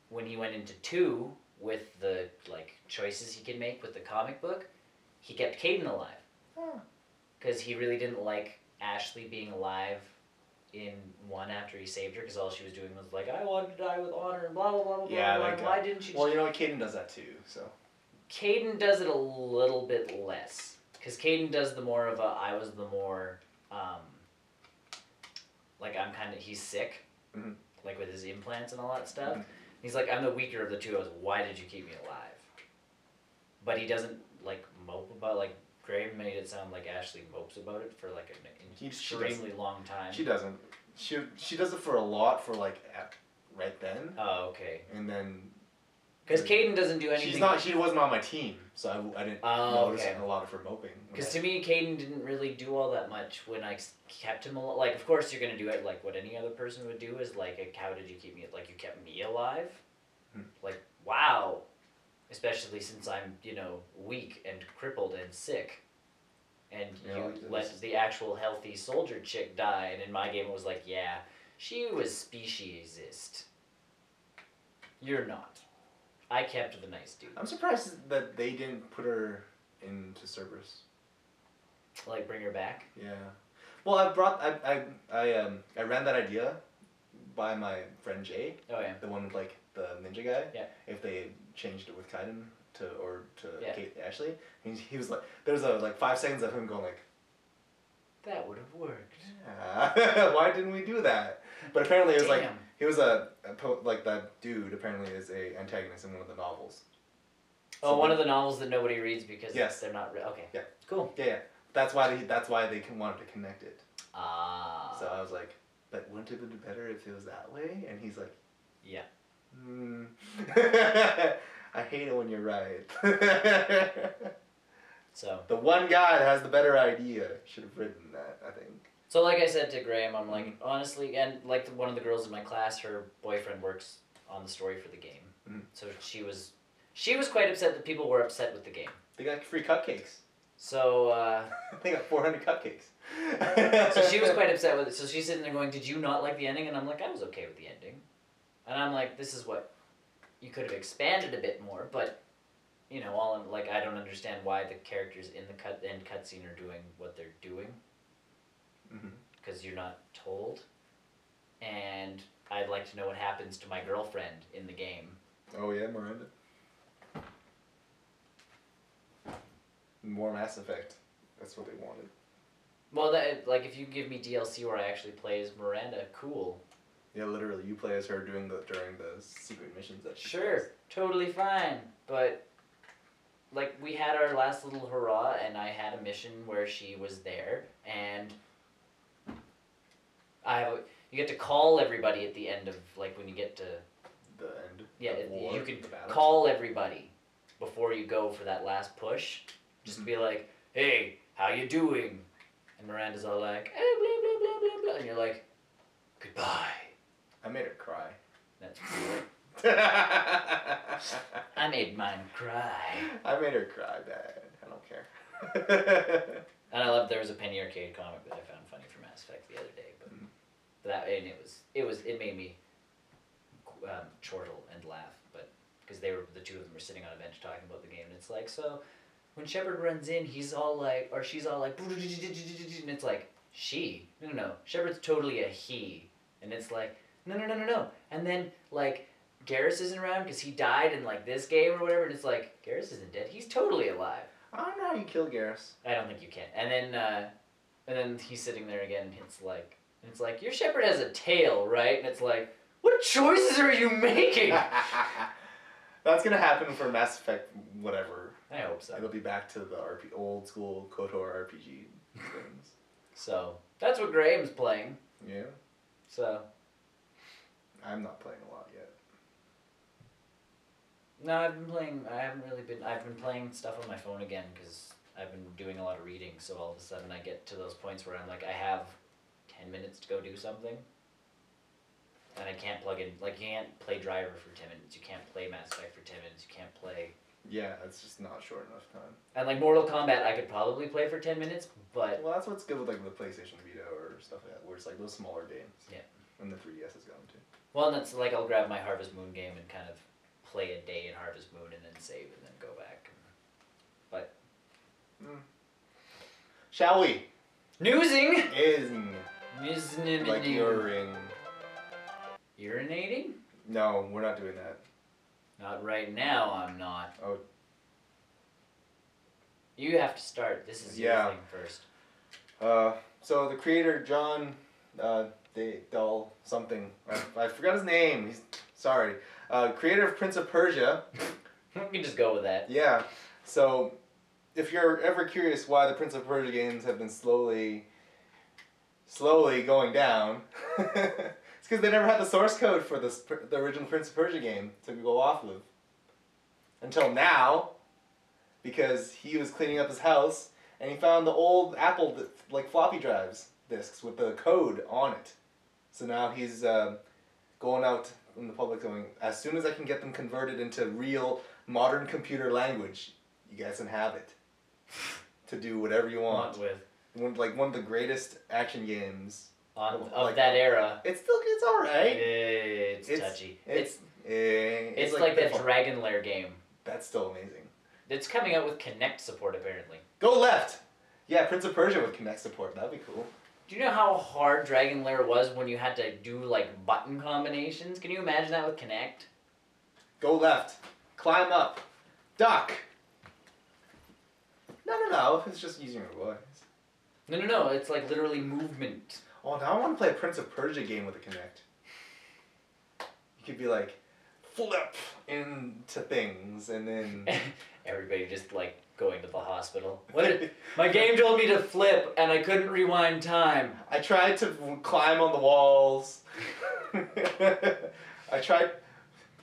when he went into 2, with the, like, choices he could make with the comic book, he kept Caden alive. Because he really didn't like Ashley being alive in 1 after he saved her, because all she was doing was like, I wanted to die with honor, and blah, blah, blah, blah, yeah, blah, like, why didn't you... Well, you know what, Caden does that too, so... Caden does it a little bit less. Because Caden does the more of a, I was the more, like, he's sick, like with his implants and all that stuff. He's like, I'm the weaker of the two. I was, why did you keep me alive? But he doesn't, like, mope about, like, Graham made it sound like Ashley mopes about it for, like, an extremely long time. She doesn't. She does it for a lot for, like, right then. Oh, okay. And then Because Caden doesn't do anything. She wasn't on my team, so I didn't notice a lot of her moping. Because to me, Caden didn't really do all that much when I kept him alive. Like, of course, you're gonna do it like what any other person would do. Is like, how did you keep me? Like, you kept me alive. Like, wow. Especially since I'm, weak and crippled and sick. And you let the actual healthy soldier chick die. And in my game, it was like, yeah, she was speciesist. You're not. I kept the nice dude. I'm surprised that they didn't put her into Cerberus. Like, bring her back? Yeah. Well, I ran that idea by my friend Jay. Oh, yeah. The one with, like, the ninja guy. Yeah. If they changed it with Kaiden to Kate Ashley. He was like, there's 5 seconds of him going like, that would have worked. Yeah. Why didn't we do that? But apparently it was Damn. like, he was like that dude apparently is a antagonist in one of the novels. Oh, one of the novels that nobody reads because they're not real. Okay. Yeah. Cool. Yeah. That's why they wanted to connect it. Ah. So I was like, but wouldn't it be better if it was that way? And he's like, yeah. I hate it when you're right. So. The one guy that has the better idea should have written that, I think. So like I said to Graham, I'm like, honestly, and like one of the girls in my class, her boyfriend works on the story for the game. Mm-hmm. So she was quite upset that people were upset with the game. They got free cupcakes. So, they got 400 cupcakes. So she was quite upset with it. So she's sitting there going, did you not like the ending? And I'm like, I was okay with the ending. And I'm like, this is what, you could have expanded a bit more, but, all in, like, I don't understand why the characters in the end cutscene are doing what they're doing. Because you're not told. And I'd like to know what happens to my girlfriend in the game. Oh yeah, Miranda. More Mass Effect. That's what they wanted. Well, if you give me DLC where I actually play as Miranda, cool. Yeah, literally, you play as her during the secret missions that she Sure, totally fine. But, like, we had our last little hurrah, and I had a mission where she was there, and you get to call everybody at the end of, like, when you get to the end. Yeah, the war, you can the battle. call everybody before you go for that last push. Just be like, hey, how you doing? And Miranda's all like, blah, blah, blah, blah, blah. And you're like, goodbye. I made her cry. That's cool. I made mine cry. I made her cry bad. I don't care. And I love there was a Penny Arcade comic that I found funny for Mass Effect the other day, but it made me chortle and laugh, but because the two of them were sitting on a bench talking about the game, and it's like, so when Shepard runs in, he's all like, or she's all like, and it's like, she, no, Shepard's totally a he, and it's like, no, and then like Garrus isn't around because he died in like this game or whatever, and it's like, Garrus isn't dead, he's totally alive. I don't know how you kill Garrus. I don't think you can. And then he's sitting there again, and it's like, your Shepard has a tail, right? And it's like, what choices are you making? That's gonna happen for Mass Effect, whatever. I hope so. It'll be back to the old school KOTOR RPG things. So that's what Graham's playing. Yeah. So. I'm not playing a lot yet. No, I've been playing stuff on my phone again because I've been doing a lot of reading, so all of a sudden I get to those points where I'm like, I have 10 minutes to go do something, and I can't plug in, like, you can't play Driver for 10 minutes, you can't play Mass Effect for 10 minutes, you can't play... Yeah, it's just not short enough time. And, like, Mortal Kombat, I could probably play for 10 minutes, but... Well, that's what's good with, like, the PlayStation Vita or stuff like that, where it's, like, those smaller games. Yeah. And the 3DS is going to. Well, and that's, like, I'll grab my Harvest Moon game and kind of play a day in Harvest Moon and then save and then go back. But... Shall we? Newsing! Like urine. Urinating? No, we're not doing that. Not right now, I'm not. Oh. You have to start. This is your thing first. So the creator, John Dahl something. I forgot his name. Sorry. Creator of Prince of Persia. You can just go with that. Yeah. So, if you're ever curious why the Prince of Persia games have been slowly going down, it's because they never had the source code for the original Prince of Persia game to go off of. Until now, because he was cleaning up his house and he found the old Apple like floppy drives discs with the code on it. So now he's going out in the public going, as soon as I can get them converted into real modern computer language, you guys can have it to do whatever you want. One of the greatest action games of that era. It's alright. It's touchy. It's like like that Dragon Lair game. That's still amazing. It's coming out with Kinect support apparently. Go left! Yeah, Prince of Persia with Kinect support. That'd be cool. Do you know how hard Dragon Lair was when you had to do like button combinations? Can you imagine that with Kinect? Go left. Climb up. Duck! No. It's just using your voice. No. It's like literally movement. Oh, now I want to play a Prince of Persia game with a Kinect. You could be like, flip into things, and then... Everybody just like going to the hospital. My game told me to flip, and I couldn't rewind time. I tried to climb on the walls. I tried...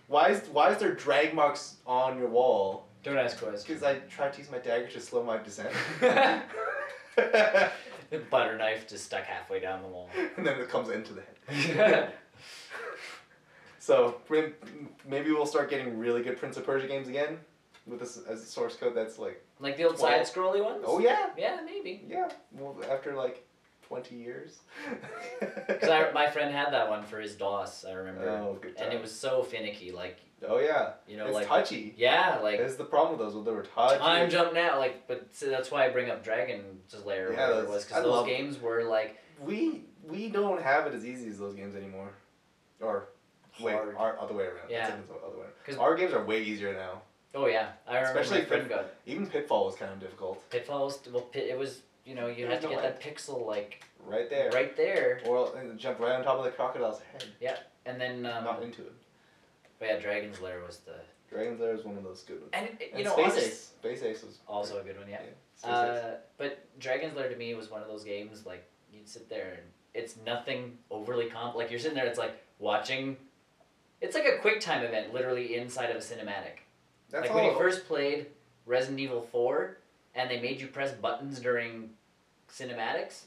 Why is there drag marks on your wall? Don't ask questions. Because I tried to use my dagger to slow my descent. The butter knife just stuck halfway down the wall. And then it comes into the head. So, maybe we'll start getting really good Prince of Persia games again with this as a source code that's like... Like the old side-scrolly ones? Oh, yeah. Yeah, maybe. Yeah. Well, after like 20 years. Because my friend had that one for his DOS, I remember. Oh, good time. And it was so finicky, like... Oh, yeah. You know, it's like... touchy. Yeah, like... That's the problem with those. They were touchy. Time jump now, like... But so that's why I bring up Dragon's Lair or whatever it was. Because those games were like... We don't have it as easy as those games anymore. Or... Wait, our other way around. Yeah. Because our games are way easier now. Oh, yeah. I remember especially my friend got... Even Pitfall was kind of difficult. Pitfall was... Well, it was... You know, you had to get that pixel, like... Right there. Right there. Or jump right on top of the crocodile's head. Yeah, and then... Not into it. But yeah, Dragon's Lair was the... Dragon's Lair is one of those good ones. And you know, Space Ace. Space Ace was... Also a good one, yeah. Ace. But Dragon's Lair to me was one of those games, like, you'd sit there and it's nothing overly like, you're sitting there, it's like watching... It's like a quick time event, literally inside of a cinematic. That's like when you first played Resident Evil 4, and they made you press buttons during cinematics,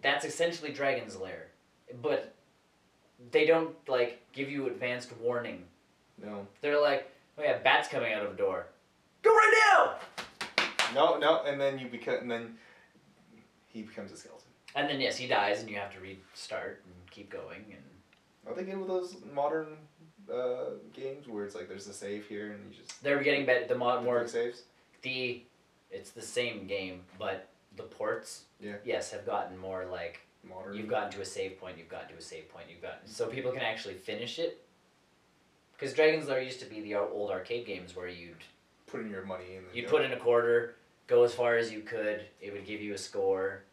that's essentially Dragon's Lair. But they don't, like, give you advanced warning. No. They're like, oh yeah, bat's coming out of a door. Go right No, now! and then he becomes a skeleton. And then, yes, he dies, and you have to restart and keep going, and... Are they good with those modern games where it's like there's a save here and you just... They're getting better, the more saves? It's the same game, but the ports, yes, have gotten more like... Modern. You've gotten to a save point, so people can actually finish it. Because Dragon's Lair used to be the old arcade games where you'd... Put in your money in. You'd put in a quarter, go as far as you could, it would give you a score,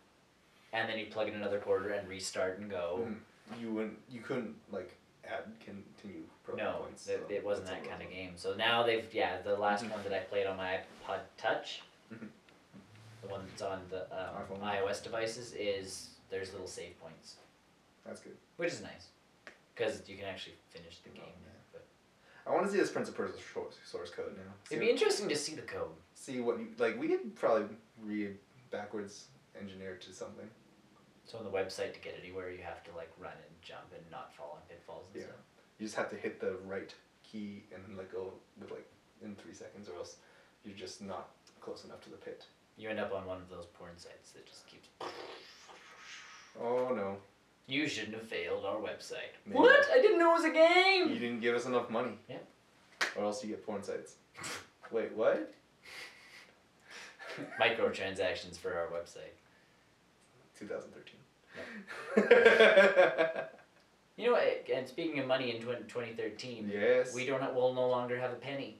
and then you'd plug in another quarter and restart and go. Mm. You couldn't like add continue points. No, it wasn't that kind of game. So now they've the last one that I played on my iPod Touch, the one that's on the iOS devices there's little save points. That's good. Which is nice, because you can actually finish the game. But I want to see this Prince of Persia source code now. It'd be interesting to see the code. See what we could probably read backwards engineer to something. So on the website, to get anywhere, you have to like run and jump and not fall on pitfalls and stuff. You just have to hit the right key and let go with like in 3 seconds, or else you're just not close enough to the pit. You end up on one of those porn sites that just keeps... Oh no. You shouldn't have failed our website. Maybe. What? I didn't know it was a game! You didn't give us enough money. Yeah. Or else you get porn sites. Wait, what? Microtransactions for our website. 2013. You know what, and speaking of money in 2013, yes, we'll no longer have a penny.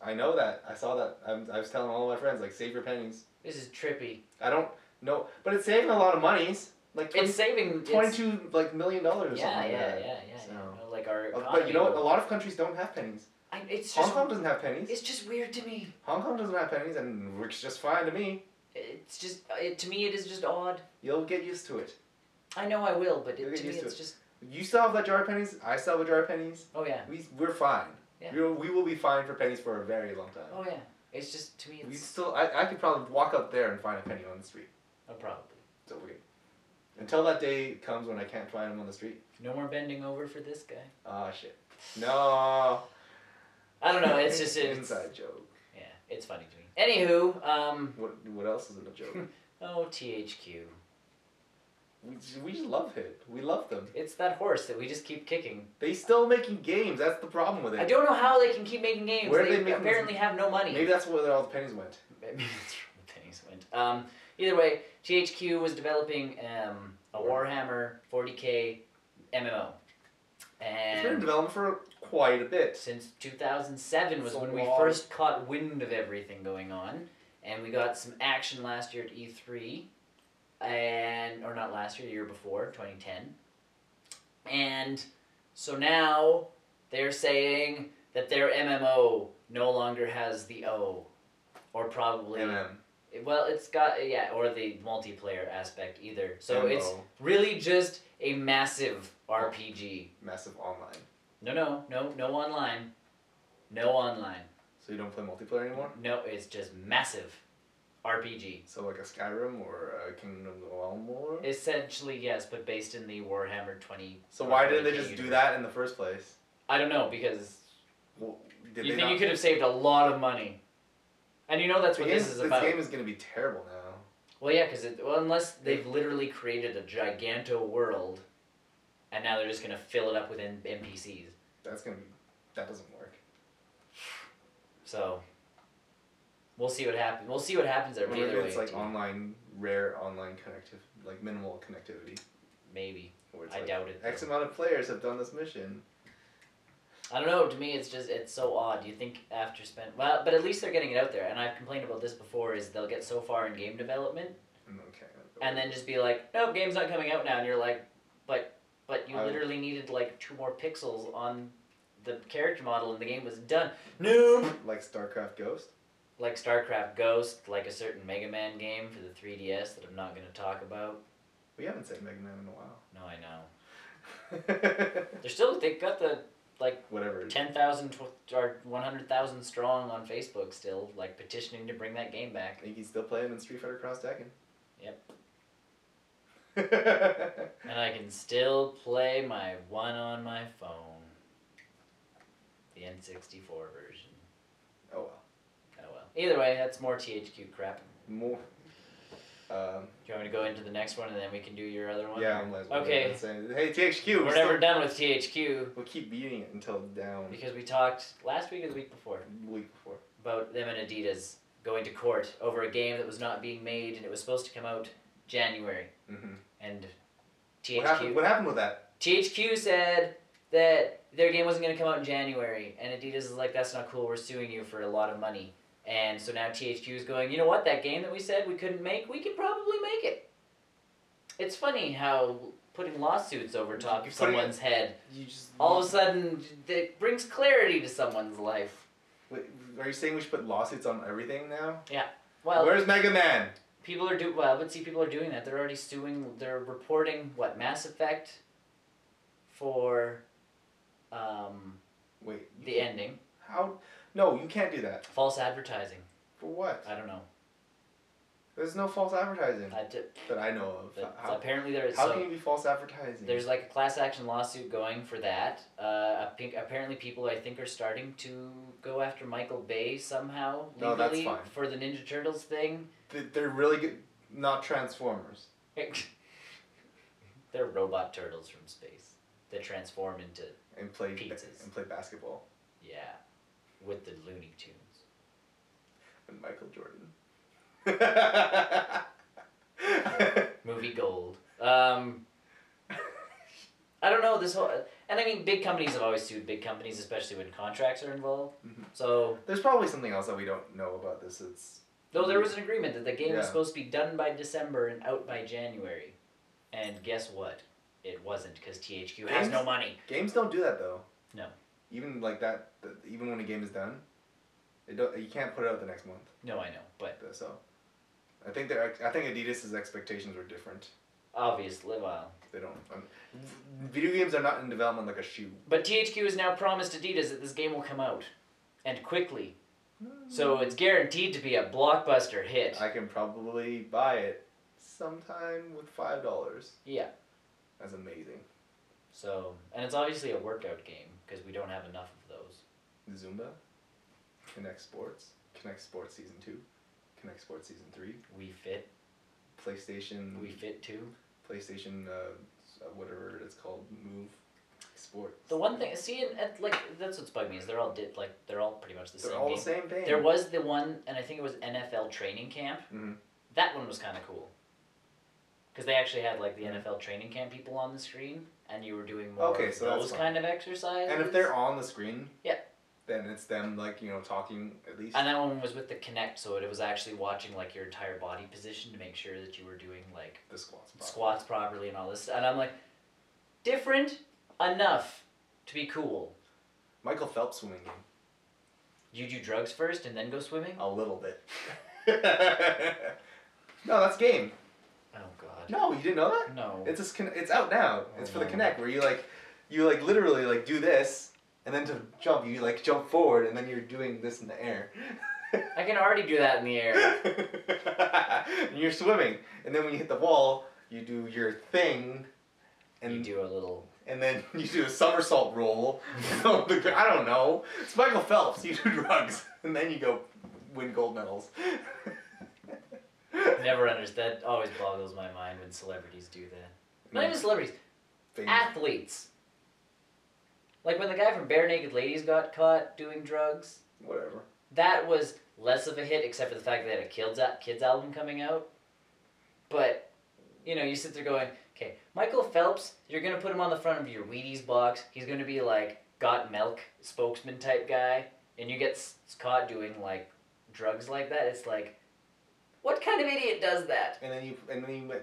I know that. I saw that. I was telling all my friends, like, save your pennies. This is trippy. I don't know, but it's saving a lot of monies. Like it's saving $22 million or something. Yeah. So. You know, like our but you know what? A lot of countries don't have pennies. Hong Kong doesn't have pennies. It's just weird to me. Hong Kong doesn't have pennies, and works just fine to me. It's just to me it is just odd. You'll get used to it. I know I will, but to me it's just... You still have that jar of pennies. I still have a jar of pennies. Oh yeah. We're fine. Yeah. We will be fine for pennies for a very long time. Oh yeah. It's just to me. We still. I could probably walk up there and find a penny on the street. Oh, probably. So we. Until that day comes when I can't find them on the street. No more bending over for this guy. Ah shit. No. I don't know. It's just an inside joke. Yeah, it's funny to me. Anywho, What else isn't a joke? Oh, THQ. We just love it. We love them. It's that horse that we just keep kicking. They still making games. That's the problem with it. I don't know how they can keep making games. Where they they apparently have no money. Maybe that's where all the pennies went. Maybe that's where the pennies went. Either way, THQ was developing a Warhammer 40k MMO. And it's been in development for quite a bit. Since 2007 was when we first caught wind of everything going on. And we got some action last year at E3. Or not last year, the year before, 2010. And so now they're saying that their MMO no longer has the O. Or probably... MM. Well, it's got, or the multiplayer aspect either. So MMO. It's really just a massive RPG. Massive online. No online. No online. So you don't play multiplayer anymore? No, it's just massive RPG. So like a Skyrim or a Kingdom of the Realm or? Essentially, yes, but based in the Warhammer 20. So why didn't they just do that in the first place? I don't know, because well, you think you could have saved a lot of money. And you know that's what this is about. This game is going to be terrible now. Well, yeah, because unless they've literally created a giganto world, and now they're just going to fill it up with NPCs. That doesn't work. So, we'll see what happens. We'll see what happens there. Maybe it's like rare online like minimal connectivity. Maybe. I like doubt it. X amount of players have done this mission. I don't know. To me, it's so odd. Do you think but at least they're getting it out there. And I've complained about this before. Is they'll get so far in game development, and then just be like, "Nope, game's not coming out now." And you're like, "But you literally needed like 2 more pixels on the character model, and the game was done." Noob. Like StarCraft Ghost. Like StarCraft Ghost, like a certain Mega Man game for the 3DS that I'm not going to talk about. We haven't said Mega Man in a while. No, I know. They got the. Like whatever 10,000 or 100,000 strong on Facebook still, like petitioning to bring that game back. You can still play him in Street Fighter Cross Tekken. Yep. And I can still play my one on my phone. The N64 version. Oh well. Oh well. Either way, that's more THQ crap. More. Do you want me to go into the next one and then we can do your other one? Yeah, I'm like, okay. Hey, THQ. We're never done with THQ. We'll keep beating it until it's down. Because we talked last week or the week before? The week before. About them and Adidas going to court over a game that was not being made and it was supposed to come out January. Mm-hmm. And THQ... What happened with that? THQ said that their game wasn't going to come out in January. And Adidas is like, that's not cool, we're suing you for a lot of money. And so now THQ is going, you know what, that game that we said we couldn't make, we could probably make it. It's funny how putting lawsuits over top of someone's head, all of a sudden, it brings clarity to someone's life. Wait, are you saying we should put lawsuits on everything now? Yeah. Well, where's Mega Man? People are people are doing that. They're already suing, they're reporting, Mass Effect for the ending. How? No, you can't do that. False advertising. For what? I don't know. There's no false advertising that I know of. Apparently there is. How can you be false advertising? There's like a class action lawsuit going for that. Apparently people I think are starting to go after Michael Bay somehow legally no, that's fine. For the Ninja Turtles thing. They're really good. Not Transformers. They're robot turtles from space that transform into pizzas and play basketball. Yeah. With the Looney Tunes. And Michael Jordan. Movie gold. I don't know, this whole... And I mean, big companies have always sued big companies, especially when contracts are involved. Mm-hmm. So... There's probably something else that we don't know about this. No, there was an agreement that the game was supposed to be done by December and out by January. And guess what? It wasn't, because THQ has no money. Games don't do that, though. No. Even like that, even when a game is done, you can't put it out the next month. No, I know, but so, I think Adidas's expectations were different. Obviously, well, They don't. Video games are not in development like a shoe. But THQ has now promised Adidas that this game will come out. And quickly. So it's guaranteed to be a blockbuster hit. I can probably buy it sometime with $5. Yeah. That's amazing. So, and it's obviously a workout game, because we don't have enough of those. Zumba, Connect Sports Season 2, Connect Sports Season 3. We Fit. PlayStation. We Fit 2. PlayStation, whatever it's called, Move Sports. The one thing, see, and like, that's what's bugged me, is they're all pretty much the same They're all game. the same thing. There was the one, and I think it was NFL Training Camp. Mm-hmm. That one was kind of cool. Because they actually had, like, the NFL Training Camp people on the screen, and you were doing more of those kind of exercises. And if they're on the screen, yeah, then it's them, like, you know, talking at least. And that one was with the Kinect, so it was actually watching, like, your entire body position to make sure that you were doing, like, the squats properly and all this. And I'm like, different enough to be cool. Michael Phelps swimming game. You do drugs first and then go swimming? A little bit. No, that's game. Oh God. No, you didn't know that? No. It's out now. It's for the Kinect, where you literally like do this, and then to jump, you like jump forward, and then you're doing this in the air. I can already do that in the air. And you're swimming, and then when you hit the wall, you do your thing, and you do a little. And then you do a somersault roll. I don't know. It's Michael Phelps. You do drugs, and then you go win gold medals. Never understood. That always boggles my mind when celebrities do that. Not even celebrities. Famous. Athletes. Like when the guy from Bare Naked Ladies got caught doing drugs. Whatever. That was less of a hit, except for the fact that they had a kids album coming out. But, you know, you sit there going, okay, Michael Phelps, you're going to put him on the front of your Wheaties box. He's going to be like Got Milk spokesman type guy. And you get caught doing like drugs like that. It's like, what kind of idiot does that? And then you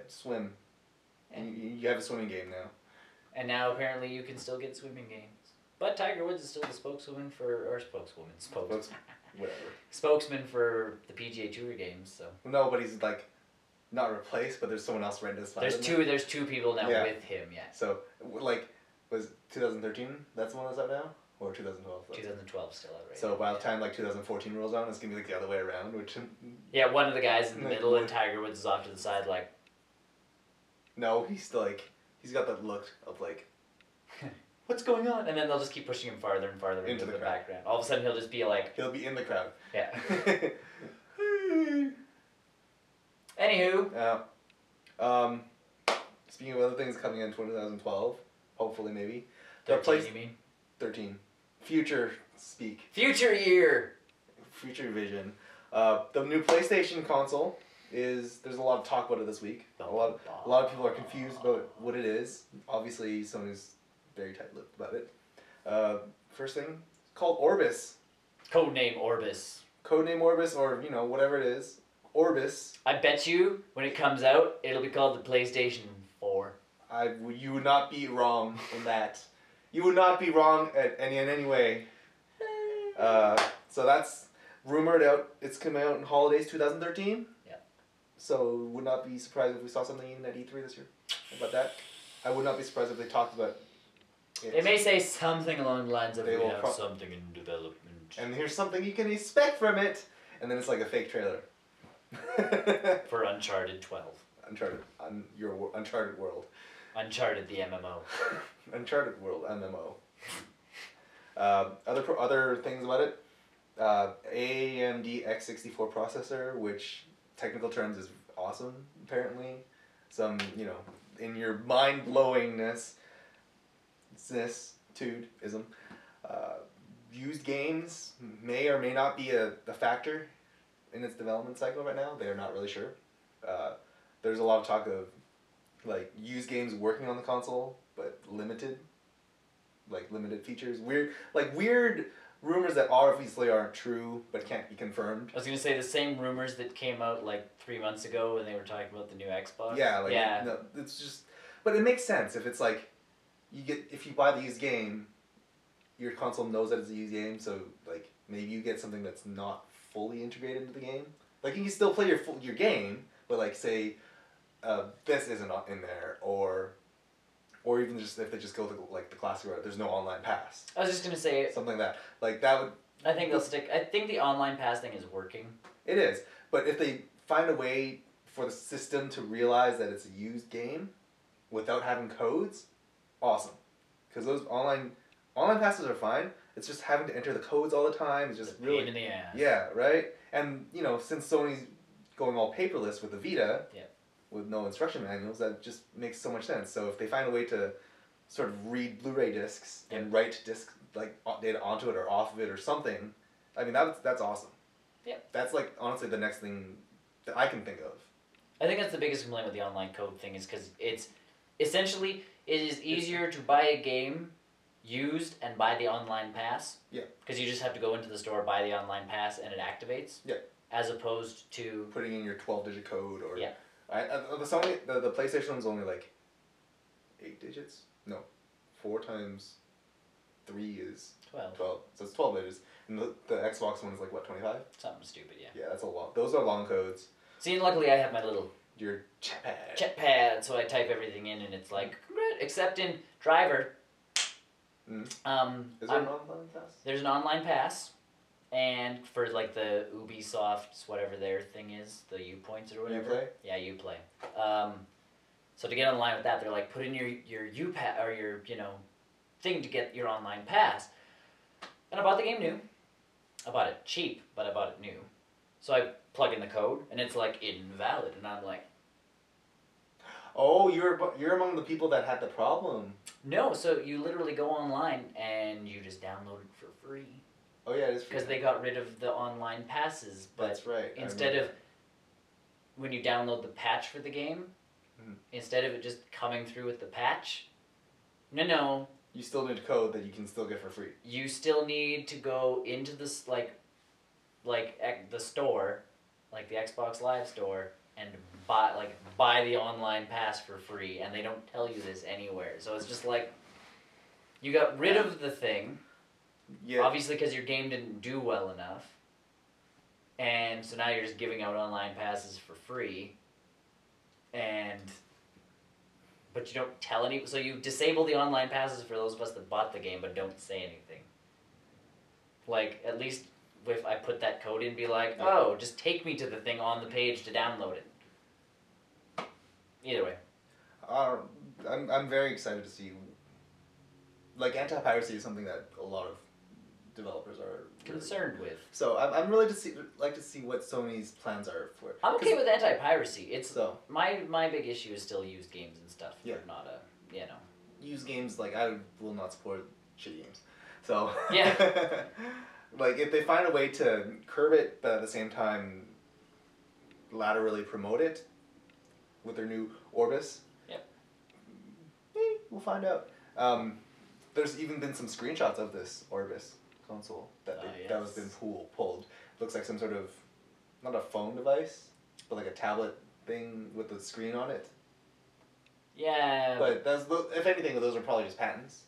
swim. And you have a swimming game now. And now apparently you can still get swimming games. But Tiger Woods is still the spokeswoman spokesman for the PGA Tour games, so. No, but he's like not replaced, but there's someone else ready to find him. There's two people now with him, yeah. So, like, was 2013, that's the one that's out now? Or 2012? 2012 still out right so now. by the time like 2014 rolls around, it's going to be like the other way around, which... Yeah, one of the guys in the middle and Tiger Woods is off to the side like... No, he's still like... He's got that look of like... What's going on? And then they'll just keep pushing him farther and farther into the background. All of a sudden he'll just be like... He'll be in the crowd. Yeah. Anywho. Speaking of other things coming in 2012, hopefully maybe. 13, you mean? 13. Future speak. Future year. Future vision. The new PlayStation console is... There's a lot of talk about it this week. A lot of people are confused about what it is. Obviously, Sony's very tight-lipped about it. First thing, it's called Orbis. Codename Orbis. Codename Orbis, or, you know, whatever it is. Orbis. I bet you, when it comes out, it'll be called the PlayStation 4. You would not be wrong in that. You would not be wrong in any way. So that's rumored out. It's coming out in holidays 2013. Yeah. So would not be surprised if we saw something at E3 this year about that. I would not be surprised if they talked about it. They may say something along the lines of they we will have something in development. And here's something you can expect from it. And then it's like a fake trailer. For Uncharted 12. Your Uncharted World. Uncharted the MMO. Uncharted World MMO. Other things about it. AMD X64 processor, which technical terms is awesome. Apparently, some in your mind blowingness, ism. Used games may or may not be a factor in its development cycle right now. They are not really sure. There's a lot of talk of like used games working on the console, but limited features. Weird rumors that obviously aren't true, but can't be confirmed. I was gonna say the same rumors that came out like 3 months ago when they were talking about the new Xbox. Yeah, no, it's just, but it makes sense if it's like, if you buy the used game, your console knows that it's a used game, so like maybe you get something that's not fully integrated into the game. Like you can still play your game, but like say, this isn't in there, or or even just if they just go the classic route, there's no online pass. I was just gonna say Something like that. Like that would. I think they'll stick. I think the online pass thing is working. It is, but if they find a way for the system to realize that it's a used game, without having codes, awesome. Because those online passes are fine. It's just having to enter the codes all the time. It's just It's a really pain in the ass. Yeah, right. And since Sony's going all paperless with the Vita, yeah. with no instruction manuals, that just makes so much sense. So if they find a way to sort of read Blu-ray discs and write disc data onto it or off of it or something, I mean that's awesome. Yeah. That's like honestly the next thing that I can think of. I think that's the biggest complaint with the online code thing is because it's essentially it is easier to buy a game used and buy the online pass. Yeah. Because you just have to go into the store, buy the online pass, and it activates. Yeah. As opposed to putting in your 12-digit code or yeah. The PlayStation one's only like 8 digits. No, 4 times 3 is 12. So it's 12 digits, and the Xbox one is like what 25? Something stupid, yeah. Yeah, that's a lot. Those are long codes. See, and luckily I have my little Your chat pad, so I type everything in, and it's like except in driver. Mm. Is there an online pass? There's an online pass, and for like the Ubisoft, whatever their thing is, the U points or whatever. Uplay? Yeah, Uplay. So to get online with that, they're like put in your U-pass or your thing to get your online pass. And I bought the game new. I bought it cheap, but I bought it new. So I plug in the code, and it's like invalid, and I'm like, oh, you're among the people that had the problem. no. So you literally go online and you just download it for free. Oh yeah, it is free. Because they got rid of the online passes, but that's right. instead of when you download the patch for the game, instead of it just coming through with the patch, no. You still need a code that you can still get for free. You still need to go into this like the store, like the Xbox Live store, and buy the online pass for free, and they don't tell you this anywhere. So it's just like you got rid of the thing, obviously because your game didn't do well enough, and so now you're just giving out online passes for free, but you don't tell any. So you disable the online passes for those of us that bought the game, but don't say anything. Like at least if I put that code in, be like, oh, just take me to the thing on the page to download it. Either way. I'm very excited to see. Like anti-piracy is something that a lot of developers are concerned with. So I'm really like to see what Sony's plans are for it. I'm okay with anti-piracy. It's so my big issue is still used games and stuff. Yeah. Not a used games. Like I will not support shitty games. So yeah. Like if they find a way to curb it, but at the same time laterally promote it with their new Orbis. Yep. We'll find out. There's even been some screenshots of this Orbis console that was been pulled. Looks like some sort of not a phone device, but like a tablet thing with the screen on it. Yeah. But if anything, those are probably just patents.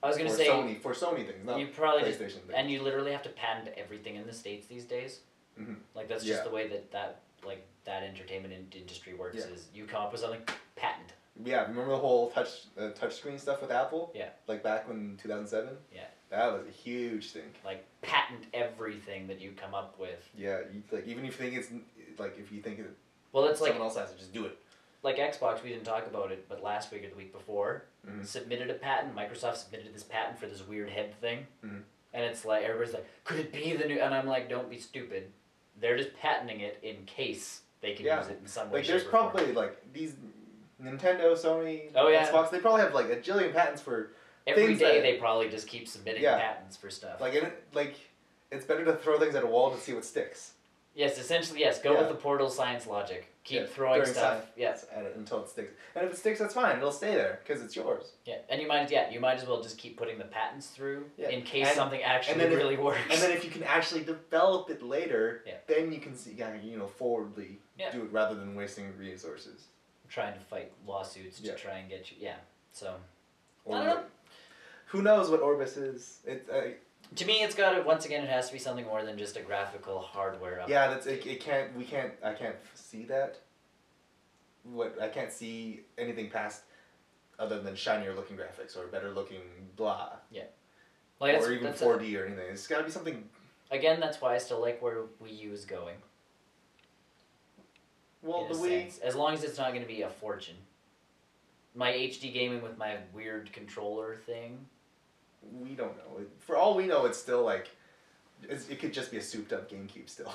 I was gonna say for Sony things, not you probably PlayStation things. And you literally have to patent everything in the States these days. Mm-hmm. Like that's just the way that entertainment industry works. Is you come up with something, patent. Yeah, remember the whole touchscreen stuff with Apple? Yeah. Like back in 2007? Yeah. That was a huge thing. Like patent everything that you come up with. Yeah, even if you think it's like if you think it, it's someone else has to just do it. Like Xbox, we didn't talk about it, but last week or the week before, submitted a patent. Microsoft submitted this patent for this weird head thing, and it's like everybody's like, "Could it be the new?" And I'm like, "Don't be stupid. They're just patenting it in case they can use it in some way." Like there's probably like these Nintendo, Sony, Xbox. They probably have like a jillion patents for every day. They probably just keep submitting patents for stuff. Like it's better to throw things at a wall to see what sticks. Yes, essentially, yes. Go with the Portal science logic. Keep throwing stuff. At it until it sticks. And if it sticks, that's fine. It'll stay there because it's yours. Yeah, and you might as well just keep putting the patents through in case something actually really works. And then if you can actually develop it later, then you can see, forwardly do it rather than wasting resources. Trying to fight lawsuits to try and get you. Yeah, so. I don't know. Who knows what Orbis is? To me, it's got to, once again, it has to be something more than just a graphical hardware update. Yeah, I can't see that. I can't see anything past other than shinier looking graphics or better looking blah. Yeah. Or even 4D or anything. It's got to be something. Again, that's why I still like where Wii U is going. Well, the Wii. Sense. As long as it's not going to be a fortune. My HD gaming with my weird controller thing. We don't know. For all we know, it's still like, it could just be a souped up GameCube still.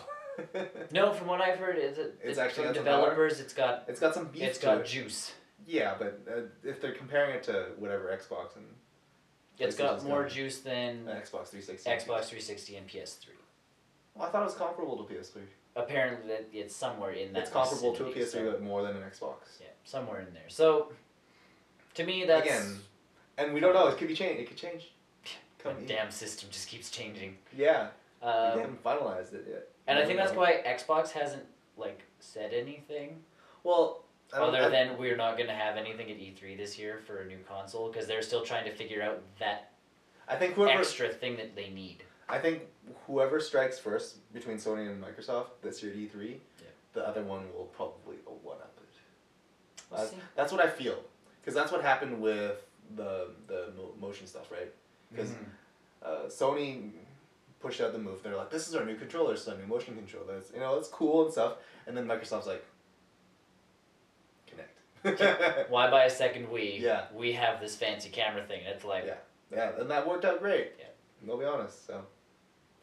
No, from what I've heard, it's actually from developers. It's got some beef. It's got juice. Yeah, but if they're comparing it to whatever Xbox and it's got more juice than Xbox 360. Xbox 360 and PS3. Well, I thought it was comparable to PS3. Apparently, it's somewhere in that. It's comparable to a PS3, but more than an Xbox. Yeah, somewhere in there. So, to me, that's again, and we don't know. It could be changed. It could change. The damn system just keeps changing. Yeah. They haven't finalized it yet. And I think that's why Xbox hasn't said anything. Well, other than we're not going to have anything at E3 this year for a new console because they're still trying to figure out that extra thing that they need. I think whoever strikes first between Sony and Microsoft this year at E3, the other one will probably one-up it. That's what I feel. Because that's what happened with the motion stuff, right? Because Sony pushed out the Move. They're like, this is our new controller, it's our new motion controller. It's, it's cool and stuff. And then Microsoft's like, Kinect. Why buy a second Wii? Yeah. We have this fancy camera thing. It's like... Yeah, and that worked out great. Yeah. I'll be honest, so...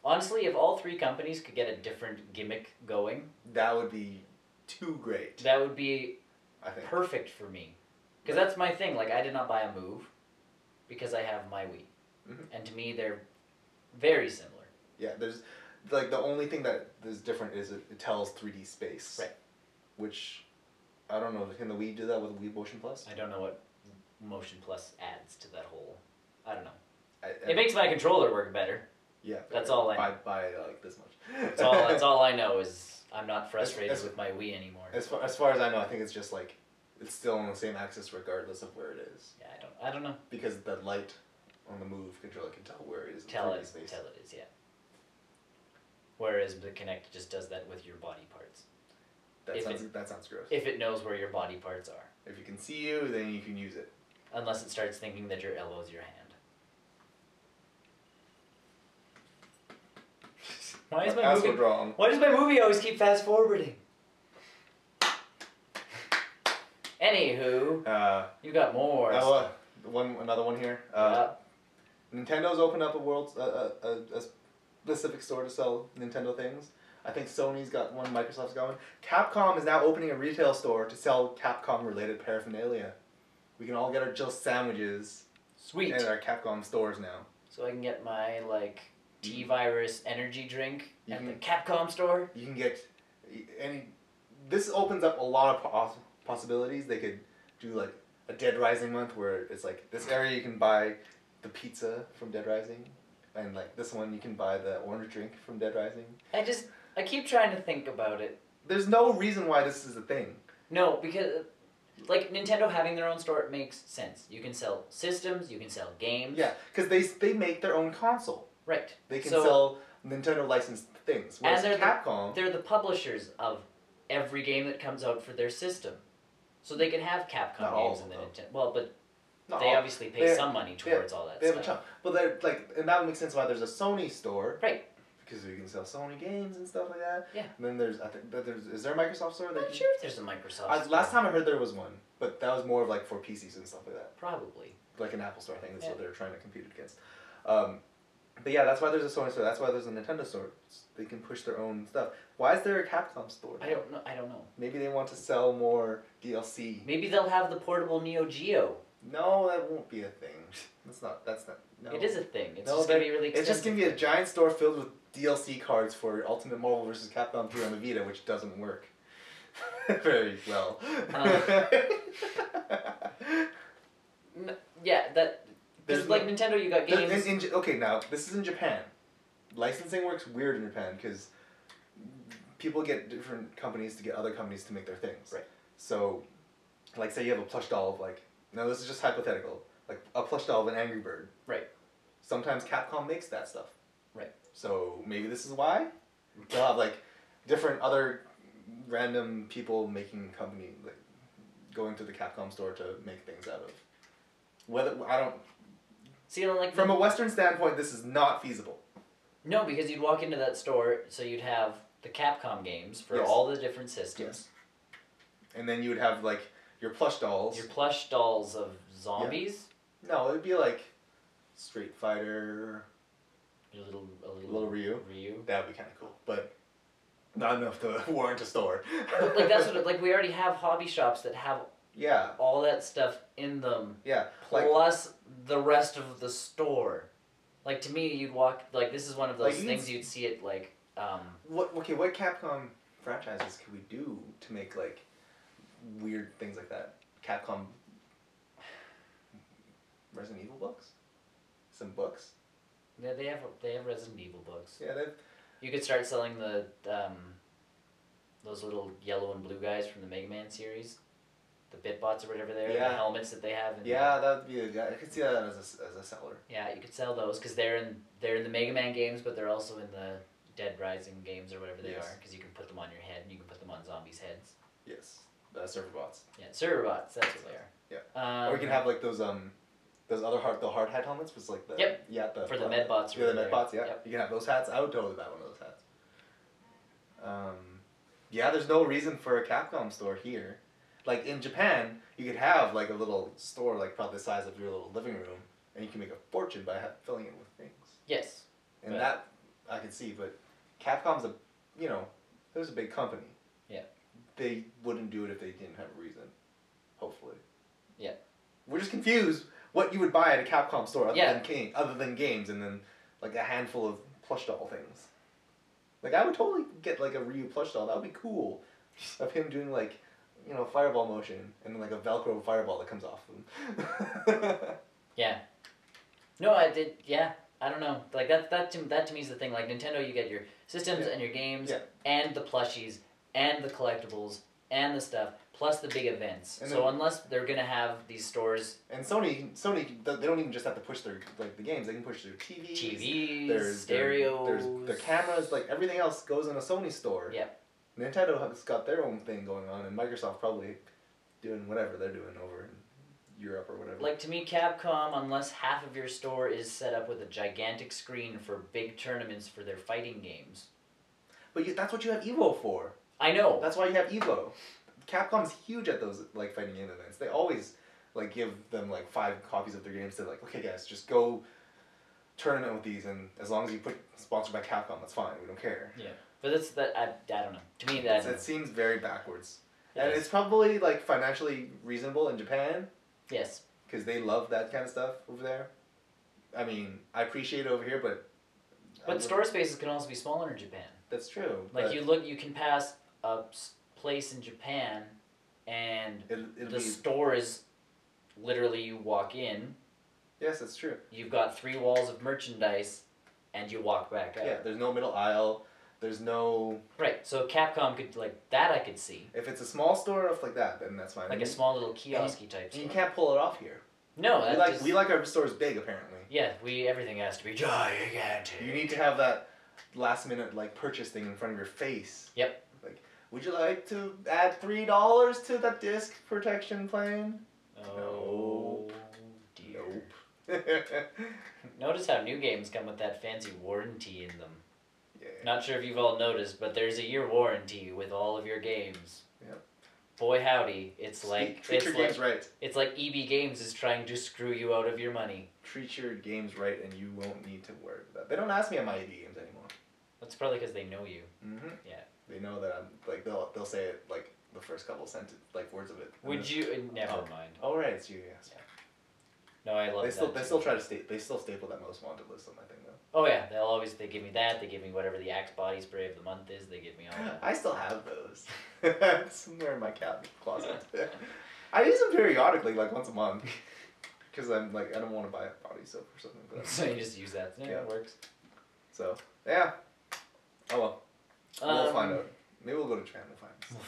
Honestly, if all three companies could get a different gimmick going... That would be too great. That would be I think. Perfect for me. Because that's my thing. I did not buy a Move because I have my Wii. Mm-hmm. And to me, they're very similar. Yeah, there's... the only thing that is different is it tells 3D space. Right. Which... I don't know, can the Wii do that with Wii Motion Plus? I don't know what Motion Plus adds to that whole... I don't know. It makes my controller work better. Yeah. That's all I know. By this much. That's all I know is I'm not frustrated with my Wii anymore. As far as I know, I think it's just it's still on the same axis regardless of where it is. Yeah, I don't know. Because the light on the Move controller can tell where it is in Tell 3D it space. is, yeah. Whereas the Kinect just does that with your body parts. That sounds gross. If it knows where your body parts are. If you can see you, then you can use it. Unless it starts thinking that your elbow is your hand. Why does my movie always keep fast forwarding? Anywho, you got more. Another one here. Nintendo's opened up a specific store to sell Nintendo things. I think Sony's got one, Microsoft's got one. Capcom is now opening a retail store to sell Capcom-related paraphernalia. We can all get our Jill sandwiches. Sweet. In our Capcom stores now. So I can get my T-Virus energy drink at the Capcom store. You can get any. This opens up a lot of possibilities. They could do a Dead Rising month where it's this area you can buy the pizza from Dead Rising, and this one you can buy the orange drink from Dead Rising. I keep trying to think about it. There's no reason why this is a thing. No, because Nintendo having their own store makes sense. You can sell systems, you can sell games. Yeah, because they make their own console. Right. They can sell Nintendo licensed things. Whereas and Capcom... They're the publishers of every game that comes out for their system. So they can have Capcom games in the Nintendo... Well, but they obviously pay some money towards all that stuff. They have a chunk. But they're and that would make sense why there's a Sony store. Right. Because we can sell Sony games and stuff like that. Yeah. And then is there a Microsoft store? I'm not sure if there's a Microsoft store. Last time I heard there was one, but that was more of for PCs and stuff like that. Probably. Like an Apple store, I think that's what they're trying to compete against. But yeah, that's why there's a Sony store. That's why there's a Nintendo store. They can push their own stuff. Why is there a Capcom store? I don't know. Maybe they want to sell more DLC. Maybe they'll have the portable Neo Geo. No, that won't be a thing. That's not. No. It is a thing. It's just gonna be really expensive. It's just gonna be a giant store filled with DLC cards for Ultimate Marvel vs. Capcom 3 on the Vita, which doesn't work very well. Yeah, that. Because Nintendo, you got games. Okay, now this is in Japan. Licensing works weird in Japan because people get different companies to get other companies to make their things. Right. So, say you have a plush doll of now this is just hypothetical, a plush doll of an Angry Bird. Right. Sometimes Capcom makes that stuff. Right. So maybe this is why they'll have different other random people making company going to the Capcom store to make things out of. Whether I don't. See, like From a Western standpoint, this is not feasible. No, because you'd walk into that store, so you'd have the Capcom games for Yes. all the different systems. Yes. And then you would have like your plush dolls. Your plush dolls of zombies. Yeah. No, it'd be like Street Fighter. Your little Ryu. That would be kind of cool, but not enough to warrant a store. But, like that's what like we already have hobby shops that have yeah all that stuff in them. Yeah. Plus the rest of the store. Like to me, you'd walk like this is one of those things you'd see it like. What Capcom franchises could we do to make like weird things like that? Capcom Resident Evil books? Some books? Yeah, they have Resident Evil books. Yeah, they. You could start selling the those little yellow and blue guys from the Mega Man series, the Bitbots or whatever they're. Yeah. The helmets that they have. Yeah, that would be a guy. I could see that as a seller. Yeah, you could sell those because they're in the Mega Man games, but they're also in the Dead Rising games or whatever they are, because you can put them on your head and you can put them on zombies' heads. Yes, server bots. Yeah, server bots. That's what they are. Yeah. Or you can have like those other hard hat helmets with like the for the med bots. Yeah, the med bots. Yeah, you can have those hats. I would totally buy one of those hats. Yeah, there's no reason for a Capcom store here. Like in Japan, you could have like a little store like probably the size of your little living room, and you can make a fortune by filling it with things. Yes. And that I could see, but Capcom's there's a big company. Yeah. They wouldn't do it if they didn't have a reason. Hopefully. Yeah. We're just confused what you would buy at a Capcom store other than games, and then like a handful of plush doll things. Like I would totally get like a Ryu plush doll. That would be cool. Of him doing like, fireball motion and then like a Velcro fireball that comes off them. Yeah. No, I did. Yeah. I don't know. Like that to me is the thing. Like Nintendo, you get your systems and your games and the plushies and the collectibles and the stuff plus the big events. And so unless they're gonna have these stores. And Sony, they don't even just have to push their the games. They can push their TVs, stereos, their cameras. Like everything else goes in a Sony store. Yeah. Nintendo has got their own thing going on, and Microsoft probably doing whatever they're doing over in Europe or whatever. Like to me, Capcom, unless half of your store is set up with a gigantic screen for big tournaments for their fighting games. But that's what you have Evo for. I know. That's why you have Evo. Capcom's huge at those like fighting game events. They always like give them like 5 copies of their games. They're like, okay guys, just go tournament with these, and as long as you put sponsored by Capcom, that's fine. We don't care. Yeah, but I don't know. To me, that seems very backwards. And it's probably like financially reasonable in Japan. Yes. Because they love that kind of stuff over there. I mean, I appreciate it over here, but. But store spaces can also be smaller in Japan. That's true. Like you can pass a place in Japan, and the store is literally you walk in. Yes, that's true. You've got 3 walls of merchandise, and you walk back out. Yeah, there's no middle aisle. There's no... Right, so Capcom could, like, that I could see. If it's a small store, stuff like that, then that's fine. Like a small little kiosk-y type store. You can't pull it off here. No, we like our stores big, apparently. Yeah, everything has to be gigantic. You need to have that last-minute, like, purchase thing in front of your face. Yep. Like, would you like to add $3 to the disc protection plan? Oh, dear. Nope. Notice how new games come with that fancy warranty in them. Yeah. Not sure if you've all noticed, but there's a year warranty with all of your games. Yep. Boy howdy, it's like treat your games right. It's like EB Games is trying to screw you out of your money. Treat your games right, and you won't need to worry about that. They don't ask me on my EB games anymore. That's probably because they know you. Mm-hmm. Yeah. They know that I'm like they'll say it like the first couple words of it. Would you? Never mind. Oh right, it's you. Yes. Yeah. No, I love that. They still try to they still staple that most wanted list on my thing though. Oh yeah, they give me that. They give me whatever the Axe body spray of the month is. They give me all that. I still have those somewhere in my closet. I use them periodically, like once a month, because I'm like I don't want to buy a body soap or something. But so you just use that. Yeah, it works. So yeah. Oh well. We'll find out. Maybe we'll go to Japan.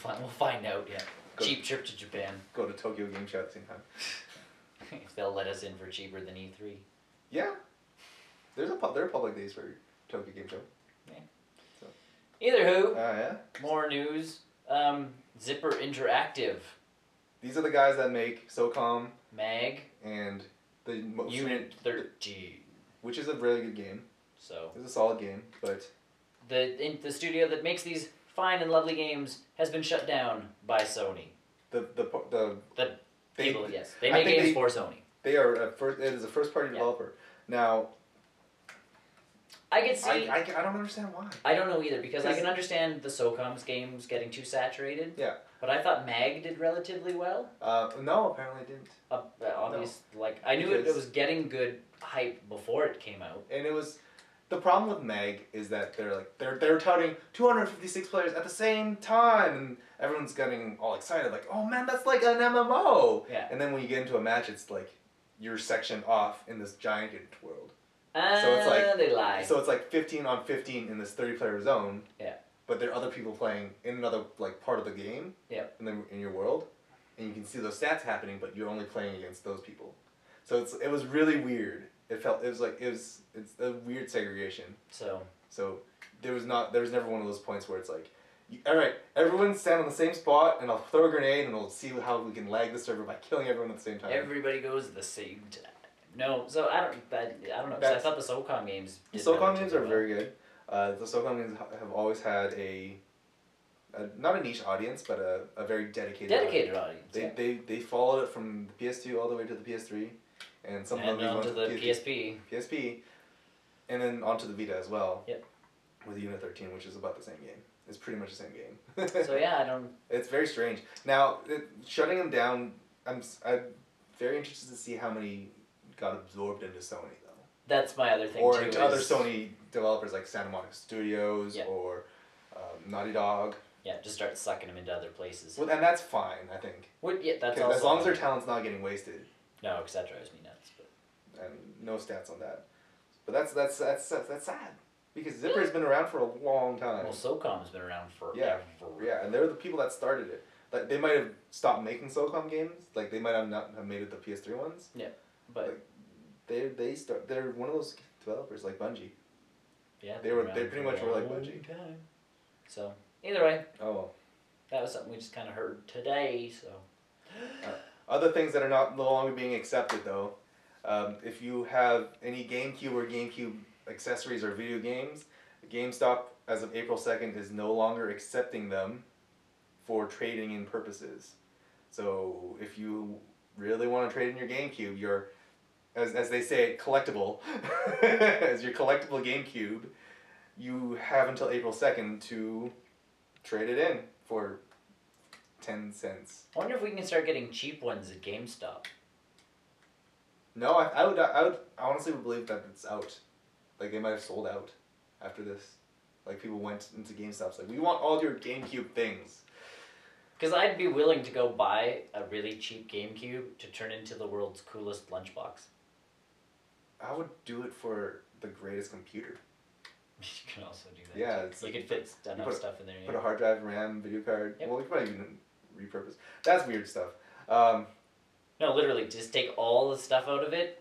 We'll find out. Yeah. Cheap trip to Japan. Go to Tokyo Game Show at the same time. If they'll let us in for cheaper than E3. Yeah. There are public days for Tokyo Game Show. Yeah. So. Either who. Yeah. More news. Zipper Interactive. These are the guys that make SOCOM, Mag, and The most Unit 13. which is a really good game. So it's a solid game, but the studio that makes these fine and lovely games has been shut down by Sony. The people, yes, they make games for Sony. They are it is a first party developer. Now, I can see. I don't understand why. I don't know either, because I can understand the SOCOM's games getting too saturated. Yeah. But I thought MAG did relatively well. No, apparently it didn't. Obvious, no. Like I knew it was getting good hype before it came out. And it was the problem with MAG is that they're touting 256 players at the same time, and everyone's getting all excited, like, oh man, that's like an MMO. Yeah. And then when you get into a match, it's like you're sectioned off in this giant world. So it's like they lie. So it's like 15 on 15 in this 30-player zone. Yeah. But there are other people playing in another like part of the game. Yeah. And then in your world, and you can see those stats happening, but you're only playing against those people. So it was really weird. It's a weird segregation. So there was never one of those points where it's like, all right, everyone stand on the same spot, and I'll throw a grenade, and we'll see how we can lag the server by killing everyone at the same time. Everybody goes at the same time. No, so I don't know. Cause I thought the SOCOM games. The SOCOM games are very good. The SOCOM games have always had not a niche audience, but a very dedicated audience. They followed it from the PS2 all the way to the PS3, and some of them onto the PSP, and then onto the Vita as well. Yep. With Unit 13, which is about the same game. It's pretty much the same game. So yeah, I don't. It's very strange. Now, shutting them down, I'm very interested to see how many got absorbed into Sony though. That's my other thing or too. Into other Sony developers like Santa Monica Studios or Naughty Dog. Yeah, just start sucking them into other places. Well, and that's fine, I think. That's also as long as their talent's not getting wasted. No, because that drives me nuts. But and no stats on that. But that's sad. Because Zipper's been around for a long time. Well, SOCOM's been around forever. Yeah, and they're the people that started it. Like they might have stopped making SOCOM games. Like they might have not have made it the PS3 ones. Yeah, but like, they're one of those developers like Bungie. Yeah, they pretty much were like Bungie. Time. So either way. Oh well. That was something we just kind of heard today. So. Other things that are no longer being accepted though, if you have any GameCube or GameCube accessories or video games, Gamestop as of April 2nd is no longer accepting them for trading in purposes. So if you really want to trade in your GameCube, your as they say, collectible, as your collectible GameCube, you have until April 2nd to trade it in for 10 cents. I wonder if we can start getting cheap ones at GameStop. No, I would honestly believe that it's out. Like they might have sold out after this. Like people went into GameStop's like, we want all your GameCube things. Because I'd be willing to go buy a really cheap GameCube to turn into the world's coolest lunchbox. I would do it for the greatest computer. You can also do that. Yeah, too. You could fit enough stuff in there. Put a hard drive, RAM, video card. Yep. Well, you could probably even repurpose. That's weird stuff. No, literally, just take all the stuff out of it,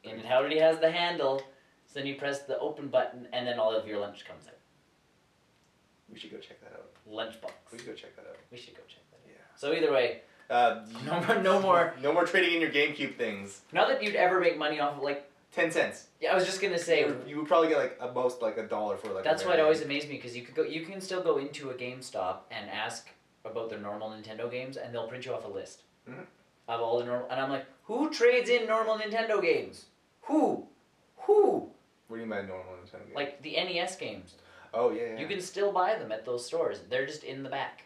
and it already has the handle, so then you press the open button, and then all of your lunch comes out. We should go check that out. Lunchbox. We should go check that out. We should go check that out. Yeah. So either way, no more trading in your GameCube things. Not that you'd ever make money off of, like... 10 cents. Yeah, I was just gonna say... You would probably get, like, at most, like, $1 for, like, That's why it always amazed me, because you can still go into a GameStop and ask about their normal Nintendo games, and they'll print you off a list. Mm-hmm. Of all the normal... And I'm like, who trades in normal Nintendo games? Who? What do you mean by normal Nintendo games? Like, the NES games. Oh, yeah. You can still buy them at those stores. They're just in the back.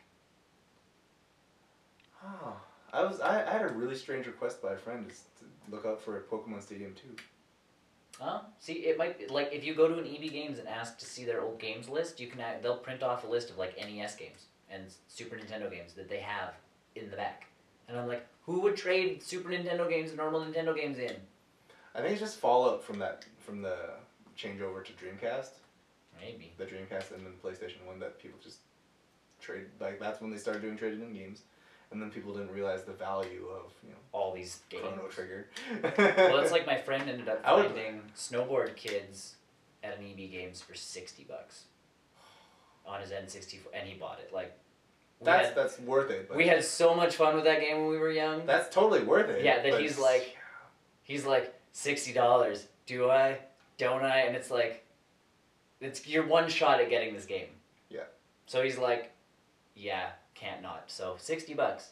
Oh. I had a really strange request by a friend to look out for a Pokemon Stadium 2. Huh? See, it might be, like, if you go to an EB Games and ask to see their old games list, they'll print off a list of, like, NES games and Super Nintendo games that they have in the back. And I'm like, who would trade Super Nintendo games and normal Nintendo games in? I think it's just fallout from the changeover to Dreamcast. Maybe. The Dreamcast and then PlayStation 1 that people just trade, like, that's when they started doing trading in games. And then people didn't realize the value of, all these games. Chrono Trigger. Well, it's like my friend ended up finding Snowboard Kids at an EB Games for $60 on his N64, and he bought it. Like, that's worth it. We had so much fun with that game when we were young. That's totally worth it. Yeah, that he's like, $60. Do I? Don't I? And it's like, it's your one shot at getting this game. Yeah. So he's like, yeah, can't not. So $60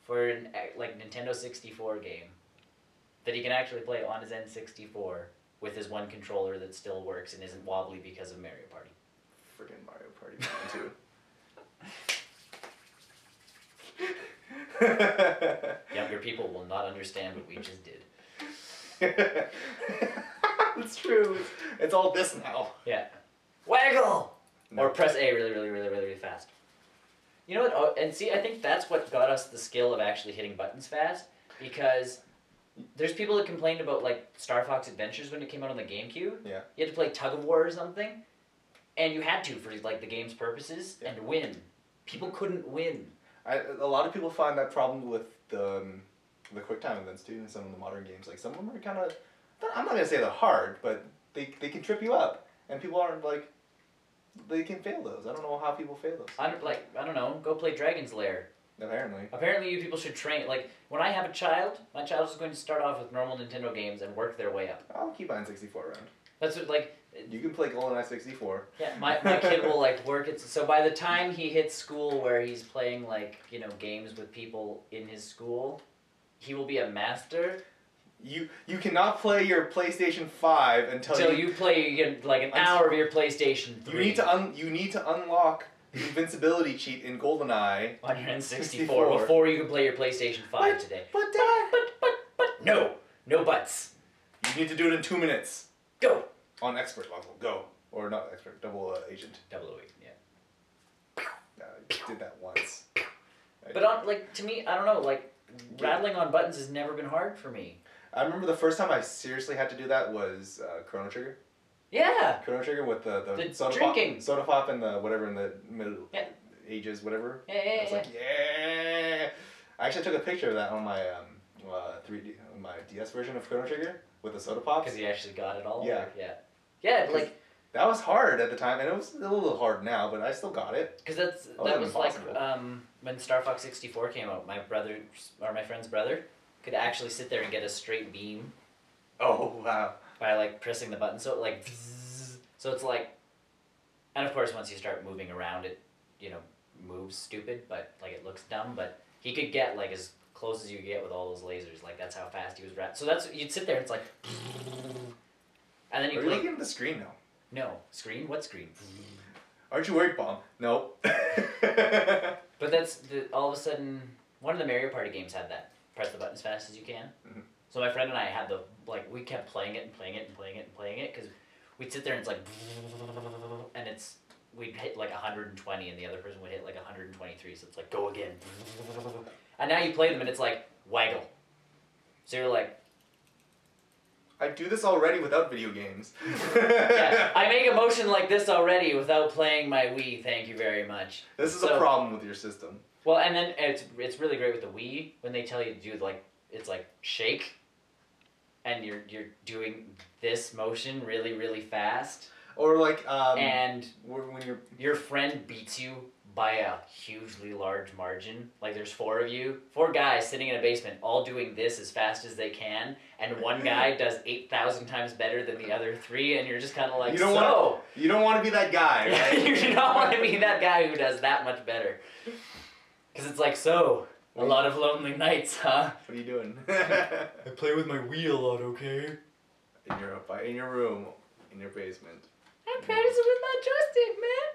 for an like Nintendo 64 game that he can actually play on his N64 with his one controller that still works and isn't wobbly because of Mario Party. Friggin' Mario Party 2. Younger people will not understand what we just did. It's true. It's all this now. Yeah. Waggle! No. Or press A really, really, really, really, really fast. You know what? Oh, and see, I think that's what got us the skill of actually hitting buttons fast, because there's people that complained about, like, Star Fox Adventures when it came out on the GameCube. Yeah. You had to play Tug of War or something, and you had to for, like, the game's purposes, and win. People couldn't win. A lot of people find that problem with the QuickTime events too in some of the modern games. Like, some of them are kind of, I'm not going to say they're hard, but they can trip you up, and people aren't, like, they can fail those. I don't know how people fail those. I don't know, go play Dragon's Lair. Apparently you people should train, like, when I have a child, my child is going to start off with normal Nintendo games and work their way up. I'll keep my N64 around. That's what, like... You can play GoldenEye 64. Yeah, my kid will, like, work it, so by the time he hits school where he's playing, like, you know, games with people in his school, he will be a master. You cannot play your PlayStation 5 until you play, like, an hour of your PlayStation 3. You need to unlock the invincibility cheat in GoldenEye on your N64 before you can play your PlayStation 5 today. But Dad! But, no buts. You need to do it in 2 minutes. Go! On expert level, go. Or not expert, double agent. 008, yeah. I did that once. But on, like, to me, I don't know, like, rattling on buttons has never been hard for me. I remember the first time I seriously had to do that was Chrono Trigger. Yeah! Chrono Trigger with the soda drinking. Soda pop and the whatever in the middle ages, whatever. Yeah. I was like, yeah! I actually took a picture of that on my 3D, my DS version of Chrono Trigger with the soda pop. Because he actually got it all? Yeah. Yeah, like... That was hard at the time, and it was a little hard now, but I still got it. Because that was impossible. Like when Star Fox 64 came out, my friend's brother could actually sit there and get a straight beam. Oh, wow. By, like, pressing the button, so, like, so it's like, and of course once you start moving around it, you know, moves stupid, but, like, it looks dumb, but he could get, like, as close as you get with all those lasers, like, that's how fast he was so that's, you'd sit there and it's like, and then you Are you looking at the screen now? No. Screen? What screen? Aren't you worried, Bomb? No. But that's, all of a sudden, one of the Mario Party games had that. Press the button as fast as you can. Mm-hmm. So my friend and I had we kept playing it and playing it and playing it and playing it, because we'd sit there and it's like, and we'd hit like 120 and the other person would hit like 123, so it's like, go again. And now you play them and it's like, waggle. So you're like... I do this already without video games. Yeah, I make a motion like this already without playing my Wii, thank you very much. This is a problem with your system. Well, and then it's really great with the Wii when they tell you to do, like, it's like shake, and you're doing this motion really, really fast. Or like and when your friend beats you by a hugely large margin. Like, there's 4 of you, 4 guys sitting in a basement, all doing this as fast as they can, and one guy does 8,000 times better than the other 3, and you're just kind of like, you don't want to be that guy, right? You do not want to be that guy who does that much better. Because it's like, a lot of lonely nights, huh? What are you doing? I play with my Wii a lot, okay? In your room, in your basement. I'm practicing with my joystick, man.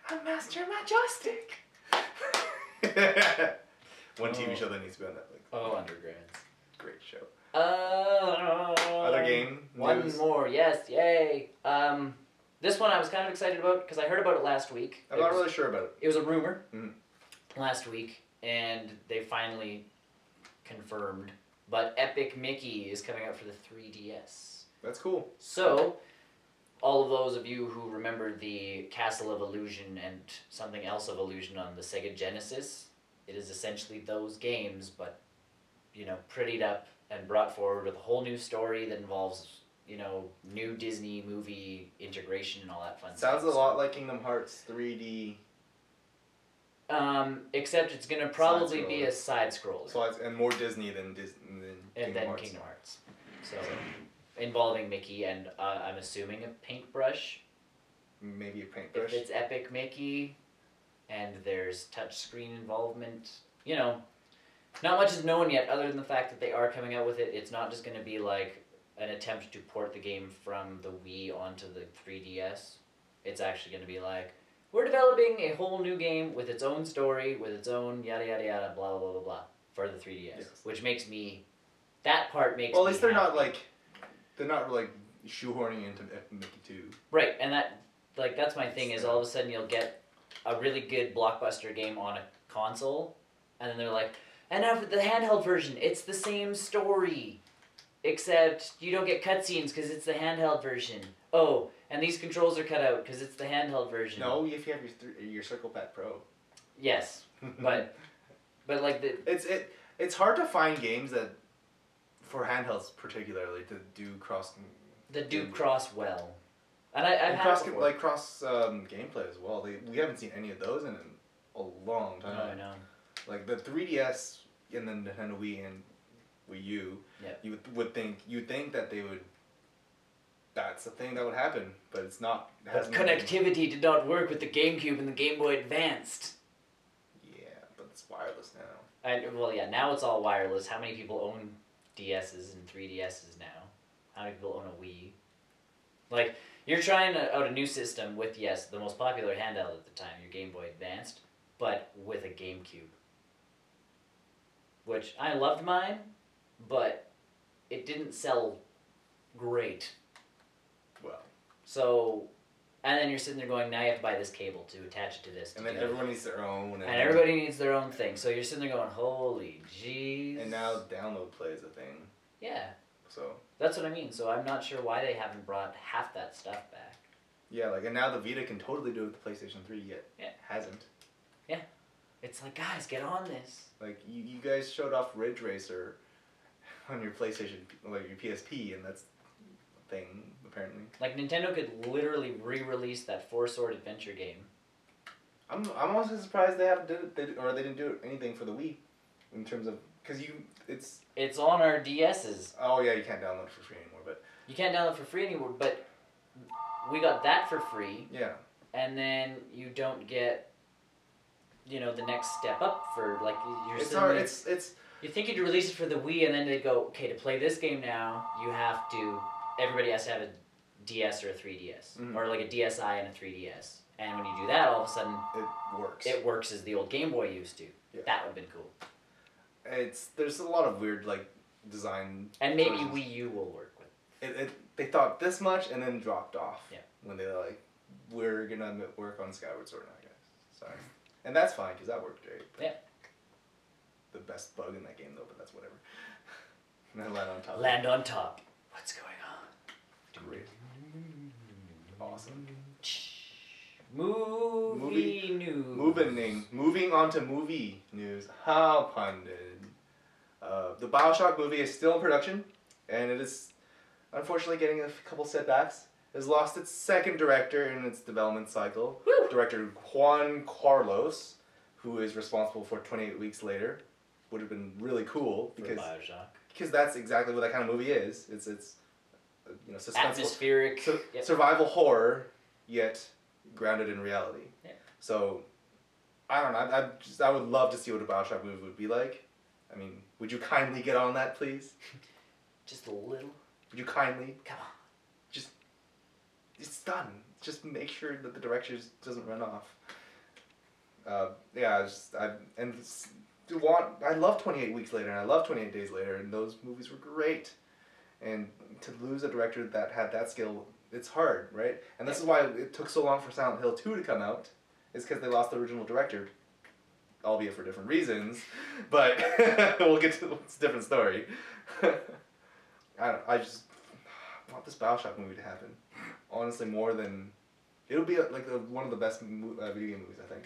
I master my joystick. One TV show that needs to be on Netflix. Oh, Undergrads. Great show. Other game? One News? more, yes, yay. This one I was kind of excited about because I heard about it last week. I'm not really sure about it. It was a rumor last week, and they finally confirmed. But Epic Mickey is coming out for the 3DS. That's cool. So... all of those of you who remember the Castle of Illusion and something else of Illusion on the Sega Genesis, it is essentially those games, but, you know, prettied up and brought forward with a whole new story that involves, you know, new Disney movie integration and all that fun stuff. Sounds a lot like Kingdom Hearts 3D. Except it's going to probably be a side-scroller. And more Disney than Kingdom Hearts. So, involving Mickey and I'm assuming a paintbrush. Maybe a paintbrush. If it's Epic Mickey, and there's touchscreen involvement, you know, not much is known yet other than the fact that they are coming out with it. It's not just going to be like an attempt to port the game from the Wii onto the 3DS. It's actually going to be like, we're developing a whole new game with its own story, with its own yada yada yada, blah blah blah blah, for the 3DS. Yes. Which makes me, that part makes me well, at least they're happy. they're not like shoehorning into Mickey 2. Right, and that's my thing, is all of a sudden you'll get a really good blockbuster game on a console, and then they're like, and now for the handheld version, it's the same story, except you don't get cutscenes because it's the handheld version. Oh, and these controls are cut out because it's the handheld version. No, if you have your Circle Pad Pro. Yes, but like it's hard to find games that, for handhelds particularly, to do cross. That do cross well, and I've had cross gameplay as well. We haven't seen any of those in a long time. No, I know. Like the 3DS and then Nintendo Wii and Wii U. Yeah. You'd think that they would. That's the thing that would happen, but it's not. But connectivity did not work with the GameCube and the Game Boy Advanced. Yeah, but it's wireless now. Now it's all wireless. How many people own DSs and 3DSs now? How many people own a Wii? Like, you're trying out a new system with, yes, the most popular handheld at the time, your Game Boy Advanced, but with a GameCube. Which, I loved mine, but it didn't sell great. Well. So, and then you're sitting there going, now you have to buy this cable to attach it to this. And then everyone needs their own. And everybody needs their own thing. So you're sitting there going, holy jeez. And now download play is a thing. Yeah. So. That's what I mean. So I'm not sure why they haven't brought half that stuff back. Yeah, and now the Vita can totally do it with the PlayStation 3, yet yeah. Hasn't. Yeah. It's like, guys, get on this. Like, you guys showed off Ridge Racer on your PlayStation, like your PSP, and that's a thing, apparently. Like, Nintendo could literally re-release that Four-Sword Adventure game. I'm also surprised they didn't do anything for the Wii, in terms of, because it's on our DSs. Oh yeah, you can't download it for free anymore, but you can't download it for free anymore. But we got that for free. Yeah. And then you don't get, the next step up for like you're. It's hard. It's. You think you'd release it for the Wii, and then they go, okay, to play this game now, everybody has to have a DS or a 3DS, or like a DSi and a 3DS. And when you do that, all of a sudden it works. It works as the old Game Boy used to. Yeah. That would have been cool. There's a lot of weird design. And maybe Wii U will work with. They thought this much and then dropped off. Yeah. When they're like, we're gonna work on Skyward Sword now, guys. Sorry. And that's fine because that worked great. Yeah. The best bug in that game though, but that's whatever. And then land on top. Land on top. What's going on? Great. Awesome. Movie news. Moving on to movie news. How pundit. The Bioshock movie is still in production, and it is unfortunately getting a couple setbacks. It has lost its second director in its development cycle. Woo! Director Juan Carlos, who is responsible for 28 Weeks Later. Would have been really cool because Bioshock. Because that's exactly what that kind of movie is. It's suspenseful, atmospheric, survival horror, yet grounded in reality. Yeah. So, I don't know. I would love to see what a Bioshock movie would be like. I mean, would you kindly get on that, please? Just a little. Would you kindly? Come on. It's done. Just make sure that the director doesn't run off. I love 28 Weeks Later and I love 28 Days Later, and those movies were great. And to lose a director that had that skill, it's hard, right? And this is why it took so long for Silent Hill 2 to come out, is because they lost the original director, albeit for different reasons, but we'll get to it's a different story. I just want this Bioshock movie to happen. Honestly, more than... It'll be one of the best video game movies, I think.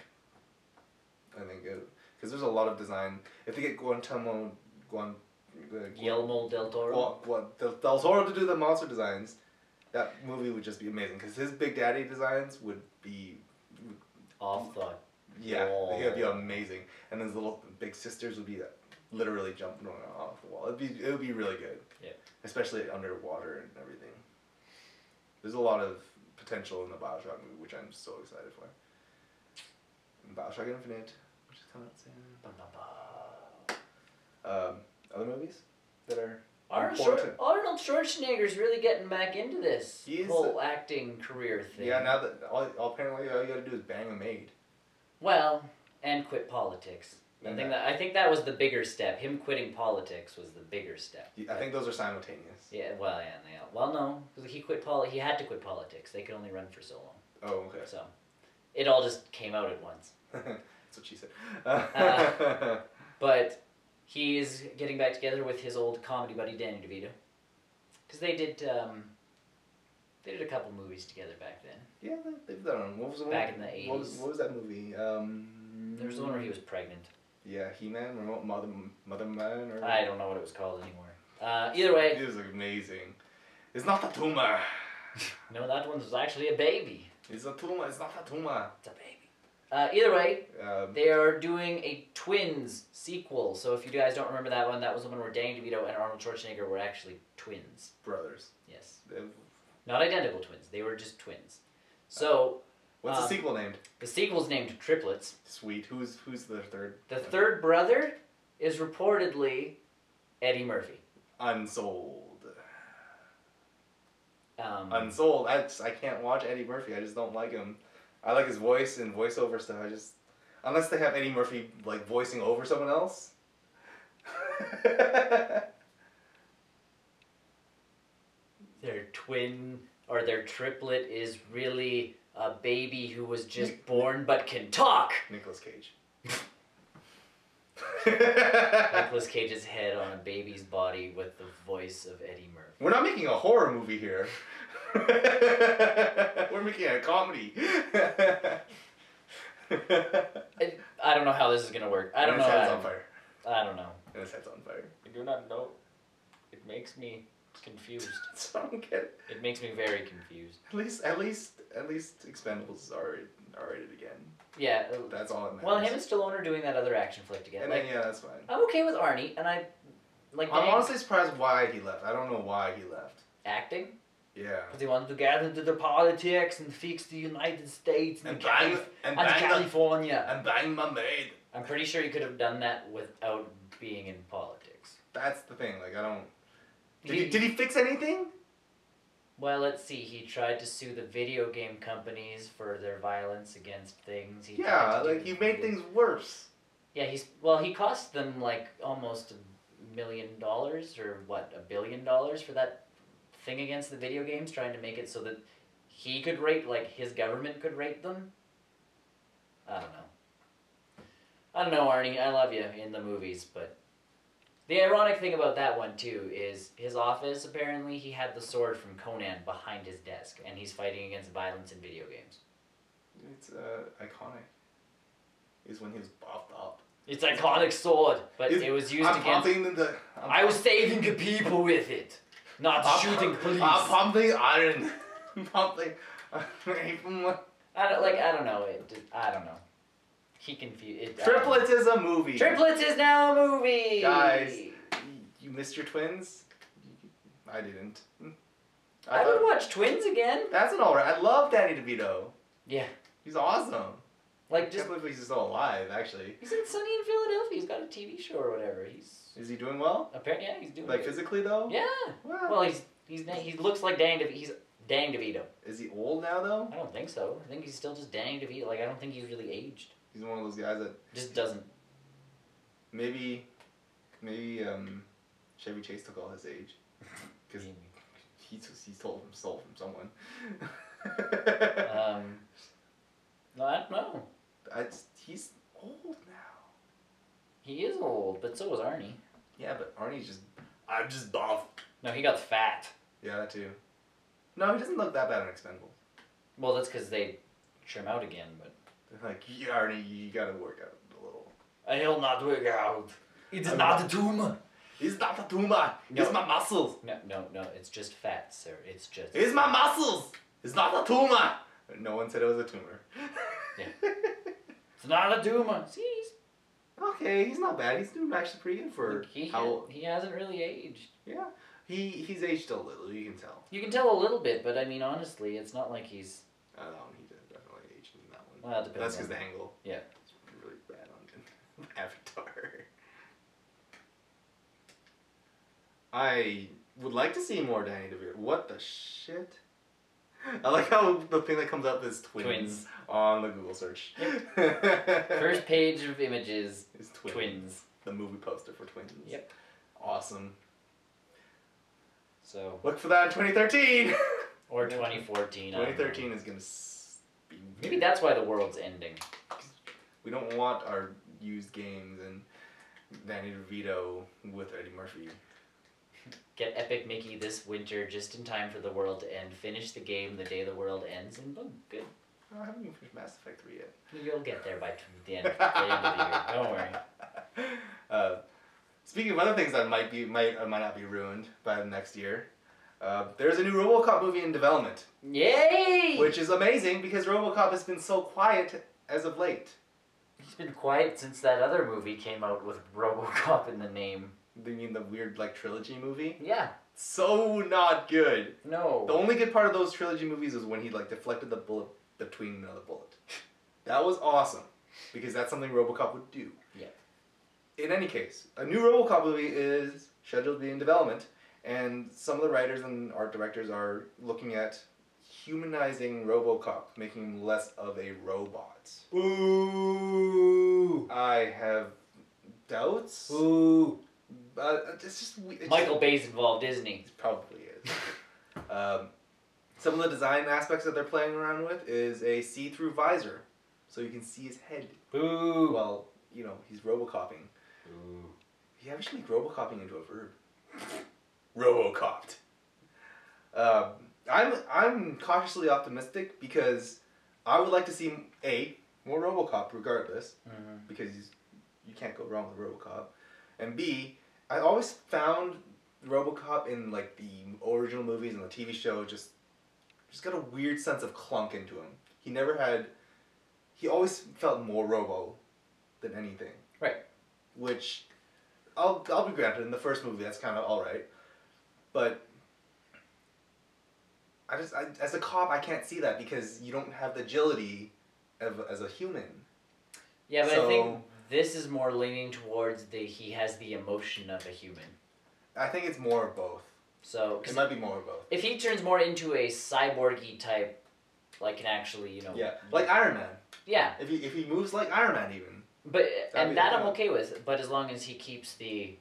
Because there's a lot of design. If they get Guillermo del Toro. Del Toro to do the monster designs, that movie would just be amazing. Because his Big Daddy designs would be... Off the Yeah, it would be amazing. And his little big sisters would be literally jumping off the wall. It would be really good. Yeah. Especially underwater and everything. There's a lot of potential in the Bioshock movie, which I'm so excited for. And Bioshock Infinite, which is coming out soon. Other movies that are important. Arnold Schwarzenegger's really getting back into this whole acting career thing. Yeah, now that apparently all you gotta do is bang a maid. Well, and quit politics. I think that was the bigger step. Him quitting politics was the bigger step. I think those are simultaneous. Yeah, well, no, because he had to quit politics. They could only run for so long. Oh, okay. So, it all just came out at once. That's what she said. But he's getting back together with his old comedy buddy Danny DeVito, because they did a couple movies together back then. Yeah, they've done. What was the one? Back in the 80s. What was that movie? There was the one where he was pregnant. Yeah, He-Man, Remote Mother Man, or I don't know what it was called anymore. Either way, it was amazing. It's not a tumor. No, that one was actually a baby. It's a tumor. It's not a tumor. It's a baby. Either way, they are doing a Twins sequel. So if you guys don't remember that one was the one where Danny DeVito and Arnold Schwarzenegger were actually twins. Brothers. Yes. Not identical twins. They were just twins. So. What's the sequel named? The sequel's named Triplets. Sweet. Who's the third? The third brother is reportedly Eddie Murphy. Unsold. Unsold. I can't watch Eddie Murphy. I just don't like him. I like his voice and voiceover stuff. Unless they have Eddie Murphy like voicing over someone else. Their triplet is really a baby who was just born but can talk. Nicolas Cage. Nicolas Cage's head on a baby's body with the voice of Eddie Murphy. We're not making a horror movie here. We're making a comedy. I don't know how this is gonna work. I don't know. His head's on fire. I don't know. And his head's on fire. I do not know. It makes me confused. I don't get it. It makes me very confused. At least Expendables are rated again. Yeah. That's all it matters. Well, him and Stallone are doing that other action flick together. And then, yeah, that's fine. I'm okay with Arnie, and I'm honestly surprised why he left. I don't know why he left. Acting? Yeah. Because he wanted to get into the politics and fix the United States and California. And bang my maid. I'm pretty sure he could have done that without being in politics. That's the thing. Like, I don't... Did he fix anything? Well, let's see. He tried to sue the video game companies for their violence against things. He made things worse. Yeah, he cost them like almost $1 million or what, $1 billion for that thing against the video games, trying to make it so that he could rate, like his government could rate them. I don't know, Arnie. I love you in the movies, but the ironic thing about that one too is his office. Apparently, he had the sword from Conan behind his desk, and he's fighting against violence in video games. It's iconic. Is when he was buffed up. It's iconic sword, but it was used against. I was saving the people with it, not shooting police. I'm pumping iron. Pumping. I don't know. I don't know. He confused it. Triplets is a movie. Triplets is now a movie. Guys, you missed your twins? I didn't. I would watch Twins again. That's an alright. I love Danny DeVito. Yeah. He's awesome. I can't believe he's still alive, actually. He's in Sunny in Philadelphia. He's got a TV show or whatever. Is he doing well? Apparently, yeah, he's doing good. Physically, though? Yeah. Wow. Well, he looks like Danny DeVito. He's Danny DeVito. Is he old now, though? I don't think so. I think he's still just Danny DeVito. I don't think he's really aged. He's one of those guys that... just doesn't. Maybe Chevy Chase took all his age. Because he stole from someone. No, I don't know. He's old now. He is old, but so was Arnie. Yeah, but Arnie's just... I'm just buff. No, he got fat. Yeah, that too. No, he doesn't look that bad on Expendables. Well, that's because they trim out again, but... Like, yeah, Arnie, you gotta work out a little. I'll not work out. It's not a tumor. It's not a tumor. No. It's my muscles. No, it's just fat, sir. It's my muscles. It's not a tumor. No one said it was a tumor. Yeah. It's not a tumor. See? Okay, he's not bad. He's doing actually pretty good for how. He hasn't really aged. Yeah, he's aged a little. You can tell. You can tell a little bit, but I mean, honestly, it's not like he's. He did definitely aged in that one. Well, it depends. That's because the angle. Yeah. It's really bad on Avatar. I would like to see more Danny DeVito. What the shit? I like how the thing that comes up is twins. On the Google search. Yep. First page of images is twins. The movie poster for Twins. Yep. Awesome. So look for that in 2013. Or 2014. 2013 is gonna be weird. Maybe that's why the world's ending. We don't want our used games and Danny DeVito with Eddie Murphy. Get Epic Mickey this winter just in time for the world to end. Finish the game the day the world ends, and boom, good. I haven't even finished Mass Effect 3 yet. You'll get there by the end of the year. Don't worry. Speaking of other things that might not be ruined by the next year, there's a new Robocop movie in development. Yay! Which is amazing because Robocop has been so quiet as of late. He's been quiet since that other movie came out with Robocop in the name. You mean the weird trilogy movie? Yeah. So not good. No. The only good part of those trilogy movies is when he deflected the bullet between another bullet. That was awesome because that's something Robocop would do. Yeah. In any case, a new Robocop movie is scheduled to be in development, and some of the writers and art directors are looking at humanizing Robocop, making him less of a robot. Ooh. I have doubts. Ooh. It's just Michael Bay's involved, isn't he? It probably is. Some of the design aspects that they're playing around with is a see-through visor, so you can see his head. Ooh. Well, he's Robocopping. Ooh. Yeah, we should make Robocopping into a verb. Robocopped. I'm cautiously optimistic because I would like to see more Robocop regardless, because you can't go wrong with Robocop, and B, I always found Robocop in the original movies and the TV show just got a weird sense of clunk into him. He always felt more Robo than anything. Right. Which I'll be granted, in the first movie that's kind of alright, but as a cop I can't see that because you don't have the agility as a human. Yeah, but I think this is more leaning towards he has the emotion of a human. I think it's more of both. So it might be more of both. If he turns more into a cyborgy type, can actually yeah, like Iron Man. Yeah. If he moves like Iron Man even. But that I'm okay with. But as long as he keeps the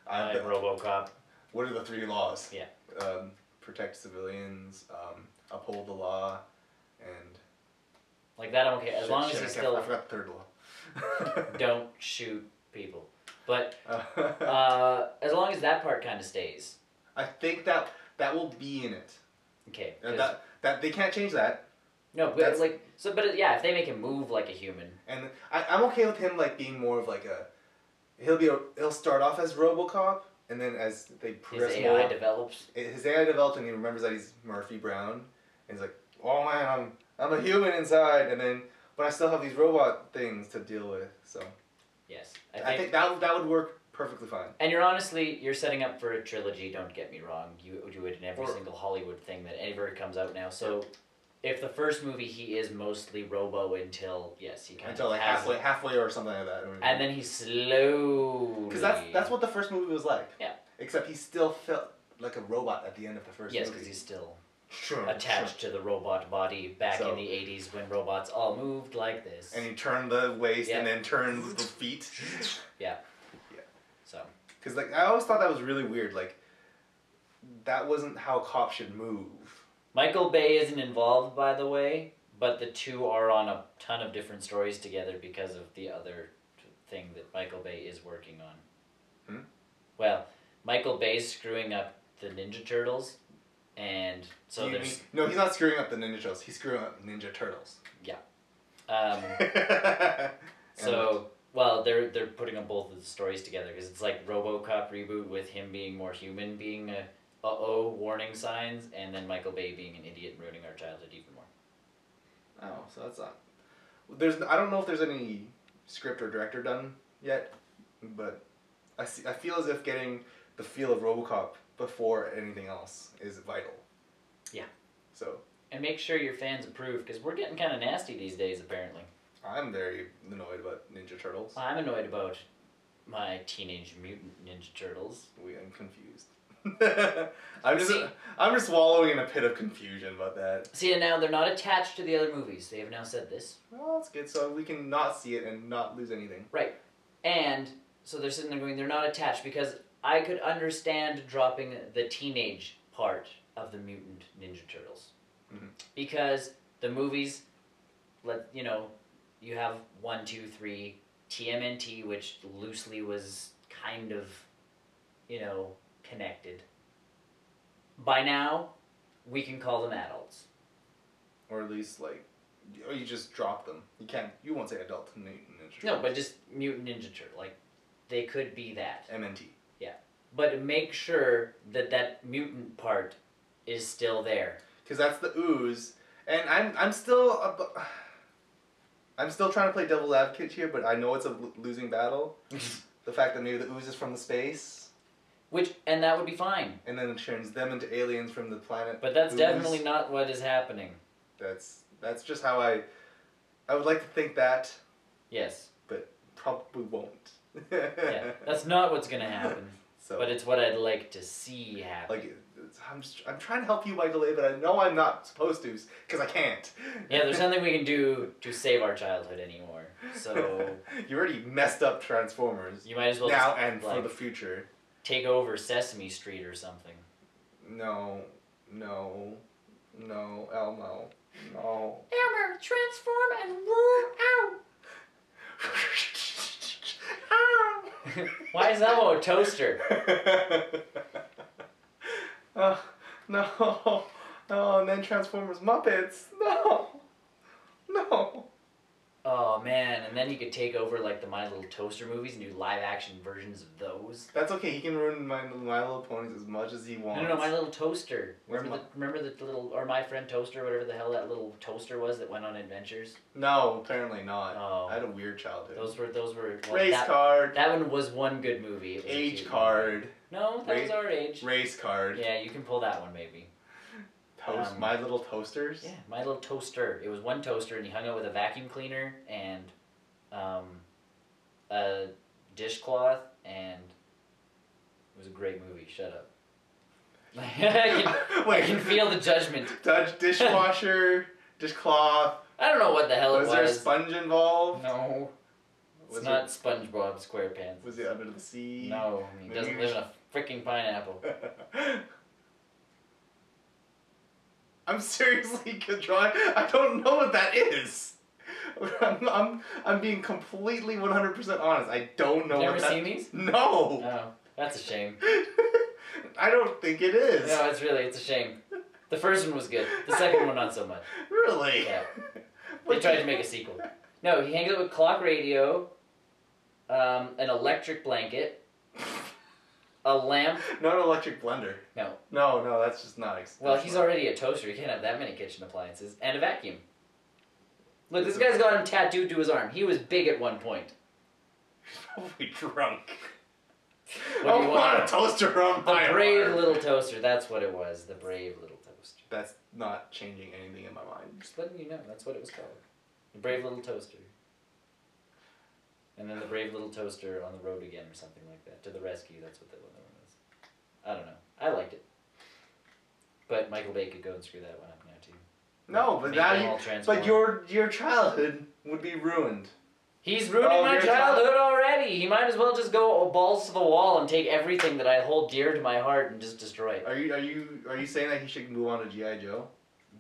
Robocop. What are the 3 laws? Yeah. Protect civilians, uphold the law, and that I'm okay. As long as he's still. I forgot the 3rd law. Don't shoot people. But as long as that part kind of stays. I think that will be in it. Okay. That they can't change that. No, but if they make him move like a human. And I'm okay with him being more of he'll start off as Robocop, and then as they progress his AI develops. His AI develops, and he remembers that he's Murphy Brown, and he's like, oh man, I'm a human inside, but I still have these robot things to deal with, so. Yes. I think that would work perfectly fine. And you're setting up for a trilogy, don't get me wrong. You do it in every single Hollywood thing that ever comes out now. So if the first movie he is mostly Robo until halfway or something like that. And then he slowly. Because that's what the first movie was like. Yeah. Except he still felt like a robot at the end of the first movie. Yes, because he's still attached to the robot body back in the 80s when robots all moved like this. And he turned the waist and then turned the feet. Yeah. So. Because I always thought that was really weird. That wasn't how cops should move. Michael Bay isn't involved, by the way, but the two are on a ton of different stories together because of the other thing that Michael Bay is working on. Well, Michael Bay's screwing up the Ninja Turtles, and so No, he's not screwing up the Ninja Turtles. He's screwing up Ninja Turtles. Yeah. They're putting up both of the stories together because it's like RoboCop reboot with him being more human, being a warning signs, and then Michael Bay being an idiot and ruining our childhood even more. Oh, so that's not. I don't know if there's any script or director done yet, but I feel as if getting the feel of Robocop before anything else is vital. Yeah. So. And make sure your fans approve, because we're getting kind of nasty these days, apparently. I'm very annoyed about Ninja Turtles. I'm annoyed about my Teenage Mutant Ninja Turtles. I'm confused. I'm just wallowing in a pit of confusion about that. See, and now they're not attached to the other movies. They have now said this. Well, that's good. So we can not see it and not lose anything. Right. And so they're sitting there going, they're not attached, because I could understand dropping the teenage part of the Mutant Ninja Turtles. Mm-hmm. Because the movies, you have 1, 2, 3, TMNT, which loosely was kind of, connected. By now, we can call them adults. Or at least, or you just drop them. You won't say adult Ninja Turtles. No, but just Mutant Ninja Turtle. They could be that. MNT. Yeah. But make sure that mutant part is still there. Because that's the ooze. And I'm still trying to play devil's advocate here, but I know it's a losing battle. The fact that maybe the ooze is from the space. And that would be fine. And then it turns them into aliens from the planet. But that's definitely not what is happening. That's just how I would like to think that. Yes. But probably won't. Yeah, that's not what's gonna happen. But it's what I'd like to see happen. I'm trying to help you, Michael A, but I know I'm not supposed to, because I can't. Yeah, there's nothing we can do to save our childhood anymore. So you already messed up Transformers. You might as well now and for the future. Take over Sesame Street or something. No, Elmo, no. Elmer, transform and roar out. Why is Elmo a toaster? No, and then Transformers Muppets. No. Oh man, and then he could take over the My Little Toaster movies and do live action versions of those. That's okay. He can ruin My Little Ponies as much as he wants. No, My Little Toaster. Remember the little, or My Friend Toaster, whatever the hell that little toaster was that went on adventures? No, apparently not. Oh. I had a weird childhood. Those were Race Card. That one was one good movie. Age Card. No, that was our age. Race Card. Yeah, you can pull that one maybe. My Little Toasters? Yeah, My Little Toaster. It was one toaster, and he hung out with a vacuum cleaner and a dishcloth, and it was a great movie. Shut up. I can feel the judgment. Dishwasher, dishcloth. I don't know what the hell it was. Was there a sponge involved? No. It's not SpongeBob SquarePants. Was it under the sea? No, he doesn't live in a freaking pineapple. I'm seriously drawing. I don't know what that is. I'm being completely 100% honest. I don't know. Never seen these? No. Oh, that's a shame. I don't think it is. No, it's a shame. The first one was good. The second one not so much. Really? Yeah. They tried to make a sequel. No, he hangs out with clock radio, an electric blanket, a lamp. Not an electric blender. No. No, that's just not. Well, he's already a toaster. He can't have that many kitchen appliances. And a vacuum. Look, this guy's got him tattooed to his arm. He was big at one point. He's probably drunk. What do you want? A toaster on my The brave arm. little toaster. That's what it was. The brave little toaster. That's not changing anything in my mind. Just letting you know. That's what it was called. The brave little toaster. And then the brave little toaster on the road again or something like that. To the rescue. That's what the other one was. I don't know. I liked it. But Michael Bay could go and screw that one up now too. No, but your childhood would be ruined. He's ruining my childhood already. He might as well just go balls to the wall and take everything that I hold dear to my heart and just destroy it. Are you saying that he should move on to G.I. Joe?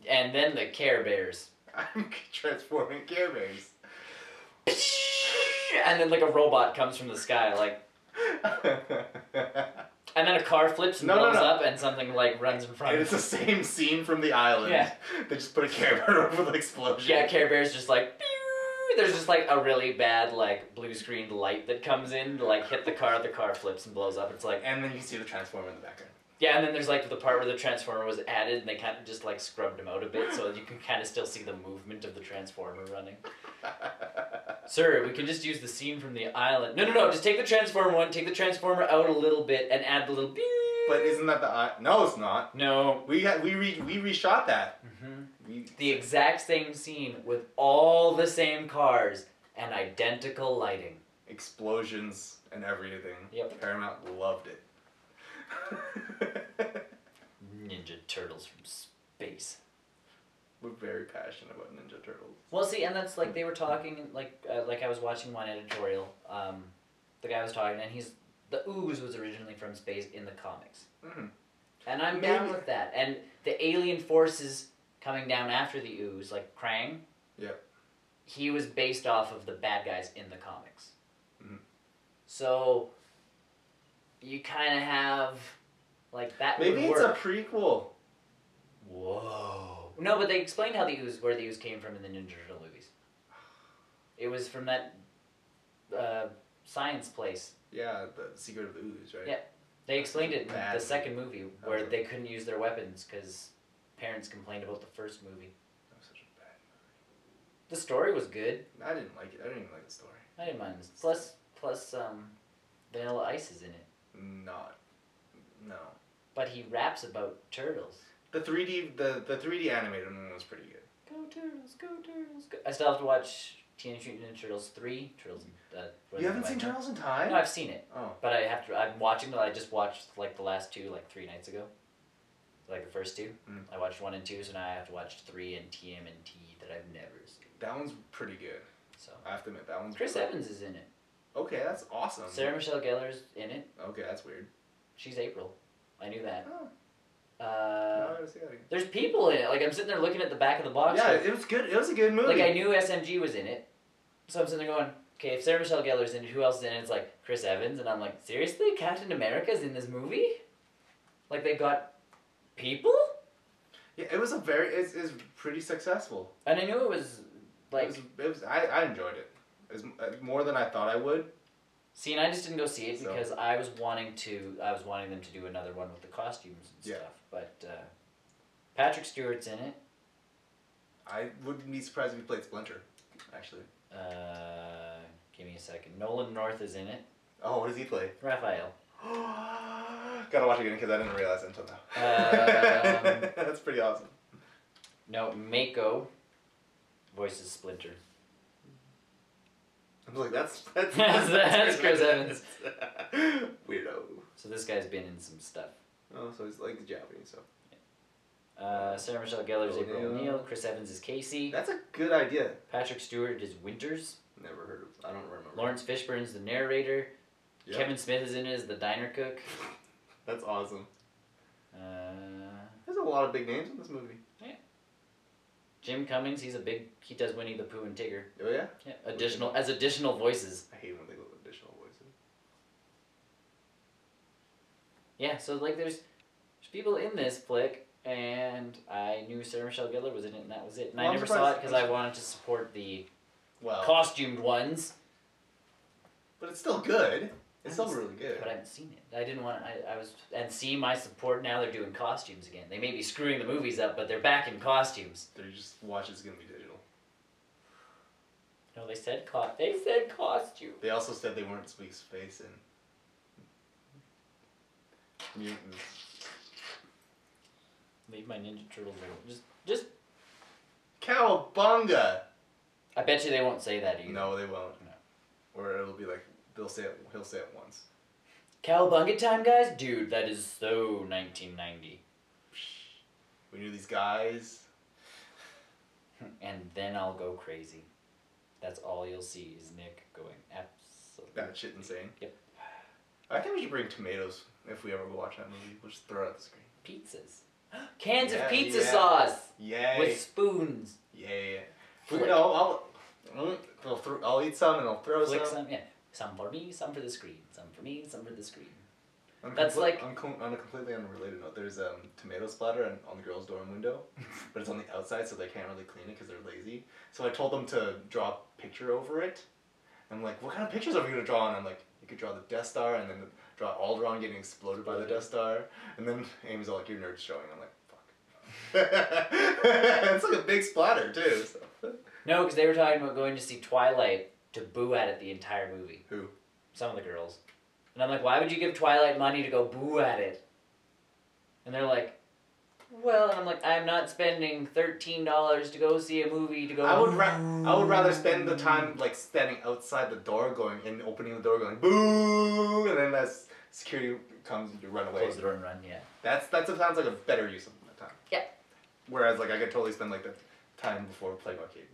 And then the Care Bears. I'm transforming Care Bears. And then a robot comes from the sky, and then a car flips and blows up, and something runs in front. And it's the same scene from The Island. Yeah. They just put a Care Bear over the explosion. Yeah, Care Bear's just pew! There's just a really bad blue screened light that comes in to hit the car flips and blows up. It's and then you see the Transformer in the background. Yeah, and then there's the part where the Transformer was added and they kind of just scrubbed him out a bit so you can kind of still see the movement of the Transformer running. Sir, we can just use the scene from the island. No. Just take the Transformer one, take the Transformer out a little bit, and add the little beep. But isn't that the... No, it's not. No. We reshot that. Mm-hmm. The exact same scene with all the same cars and identical lighting. Explosions and everything. Yep. Paramount loved it. Ninja Turtles from space. We're very passionate about Ninja Turtles. Well, see, and that's like they were talking, like I was watching one editorial. The guy was talking, and the ooze was originally from space in the comics. Mm-hmm. And I'm down with that. And the alien forces coming down after the ooze, like Krang. Yep. He was based off of the bad guys in the comics. Mm-hmm. So you kind of have like that. Maybe would it's work. a prequel. Whoa. No, but they explained how where the ooze came from in the Ninja Turtle movies. It was from that science place. Yeah, the Secret of the Ooze, right? Yeah. They explained it in Bad the second movie where Okay. they couldn't use their weapons because parents complained about the first movie. That was such a bad movie. The story was good. I didn't like it. I didn't even like the story. I didn't mind this. Plus, Vanilla Ice is in it. No. But he raps about turtles. The 3D animated one was pretty good. Go Turtles, go Turtles, go. I still have to watch Teenage Mutant Ninja Turtles 3. You haven't seen Turtles in Time? No, I've seen it. Oh. But I'm watching them. I just watched like the last two like 3 nights ago. Like the first two. Mm. I watched 1 and 2, so now I have to watch 3 and TMNT that I've never seen. That one's pretty good. So I have to admit, that one's Chris pretty... Evans is in it. Okay, that's awesome. Sarah Michelle Gellar's in it. Okay, that's weird. She's April. I knew that. Oh. No, I gotta see that again. There's people in it. Like I'm sitting there looking at the back of the box. Yeah, like, it was good. It was a good movie. Like I knew SMG was in it, so I'm sitting there going, okay, if Sarah Michelle Gellar's in it, who else is in it? It's like Chris Evans, and I'm like, seriously, Captain America's in this movie? Like they got people? Yeah, it was it's pretty successsuccessful. And I knew it was like I enjoyed it. It was more than I thought I would. See, and I just didn't go see it So. because I was wanting them to do another one with the costumes and stuff. But Patrick Stewart's in it. I wouldn't be surprised if he played Splinter, actually. Give me a second. Nolan North is in it. Oh, what does he play? Raphael. Gotta watch it again because I didn't realize it until now. That's pretty awesome. No, Mako voices Splinter. I'm like, that's Chris Evans. Weirdo. So this guy's been in some stuff. Oh, so he's like the Japanese, so. Sarah Michelle Gellar's April O'Neil. O'Neil. Chris Evans is Casey. That's a good idea. Patrick Stewart is Winters. Never heard of. I don't remember. Lawrence Fishburne's the narrator. Yep. Kevin Smith is in it as the diner cook. That's awesome. Uh, There's a lot of big names in this movie. Jim Cummings, he does Winnie the Pooh and Tigger. Oh yeah? Yeah, additional voices. I hate when they go with additional voices. Yeah, so like there's people in this flick, and I knew Sarah Michelle Gellar was in it, and that was it. And Well, I I'm never surprised- saw it because I wanted to support the Well, costumed ones. but it's still good. It's still really good. But I haven't seen it. I didn't want. And see my support now. They're doing costumes again. They may be screwing the movies up, but they're back in costumes. They're just watch it's gonna be digital. No, they said costume. They also said they weren't Squeak's face in Mutants. Leave my Ninja Turtles alone. Just. Cowabunga! I bet you they won't say that either. No, they won't. No. Or it'll be like he'll say it once. Cowabunga time, guys? Dude, that is so 1990. We knew these guys. And then I'll go crazy. That's all you'll see is Nick going absolutely. That shit insane. Yep. I think we should bring tomatoes if we ever go watch that movie. We'll just throw it at the screen. Pizzas. Cans of Yeah, pizza yeah. sauce Yay. with spoons. Yay. Flick. No, I'll eat some and I'll throw Flick some. some, yeah. Some for me, some for the screen. Some for me, some for the screen. On a completely unrelated note, there's tomato splatter on the girl's dorm window, but it's on the outside, so they can't really clean it because they're lazy. So I told them to draw a picture over it. I'm like, what kind of pictures are we gonna draw? And I'm like, you could draw the Death Star and then draw Alderaan getting exploded by the Death Star. And then Amy's all like, your nerd's showing. I'm like, fuck. It's like a big splatter too. So. No, because they were talking about going to see Twilight to boo at it the entire movie. Who? Some of the girls. And I'm like, why would you give Twilight money to go boo at it? And they're like, well, and I'm like, I'm not spending $13 to go see a movie to go. I would rather spend the time like standing outside the door, going and opening the door, going boo, and then as security comes, you run away. Close the door and run. Yeah. That sounds like a better use of my time. Yeah. Whereas like I could totally spend like the time before playing arcades.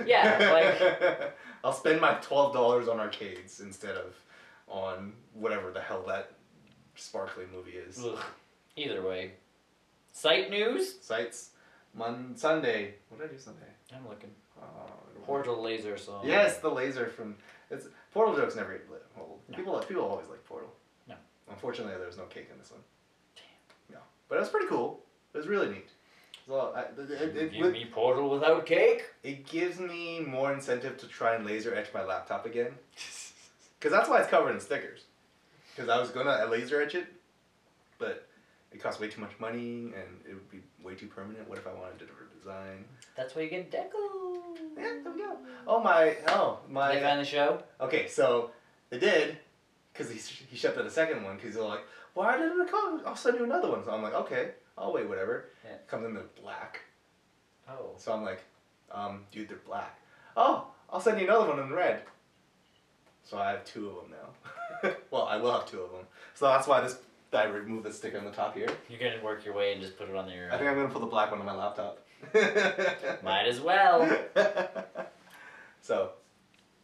Yeah, like I'll spend my $12 on arcades instead of on whatever the hell that sparkly movie is. Ugh. Either way. Site news? Sites. Sunday. What did I do Sunday? I'm looking. Portal laser song. Yes, the laser from... Portal jokes never get lit. Well, No. People always like Portal. No. Unfortunately, there was no cake in this one. Damn. No. But it was pretty cool. It was really neat. So, Give me Portal without cake? it gives me more incentive to try and laser etch my laptop again. Because that's why it's covered in stickers. Because I was going to laser etch it, but it costs way too much money and it would be way too permanent. What if I wanted to design? That's why you get Deco. Yeah, there we go. Oh my. Did they find the show? Okay, so they did, because he shipped out a second one, because they're like, why didn't it come? I'll send you another one. So I'm like, okay, I'll wait, whatever. Yeah. Comes in the black. Oh. So I'm like, dude, they're black. Oh, I'll send you another one in red. So I have 2 of them now. Well, I will have 2 of them. So that's why I removed the sticker on the top here. You're going to work your way and just put it on your... I think I'm going to put the black one on my laptop. Might as well. So,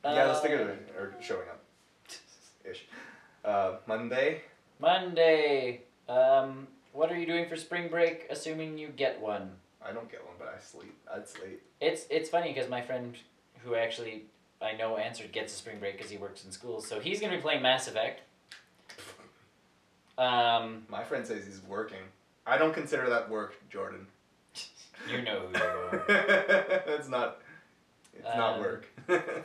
yeah, the stickers are showing up. Ish. Monday. What are you doing for spring break, assuming you get one? I don't get one, but I'd sleep. It's funny because my friend who actually I know answered gets a spring break because he works in school, so he's going to be playing Mass Effect. My friend says he's working. I don't consider that work, Jordan. You know who you are. It's not work.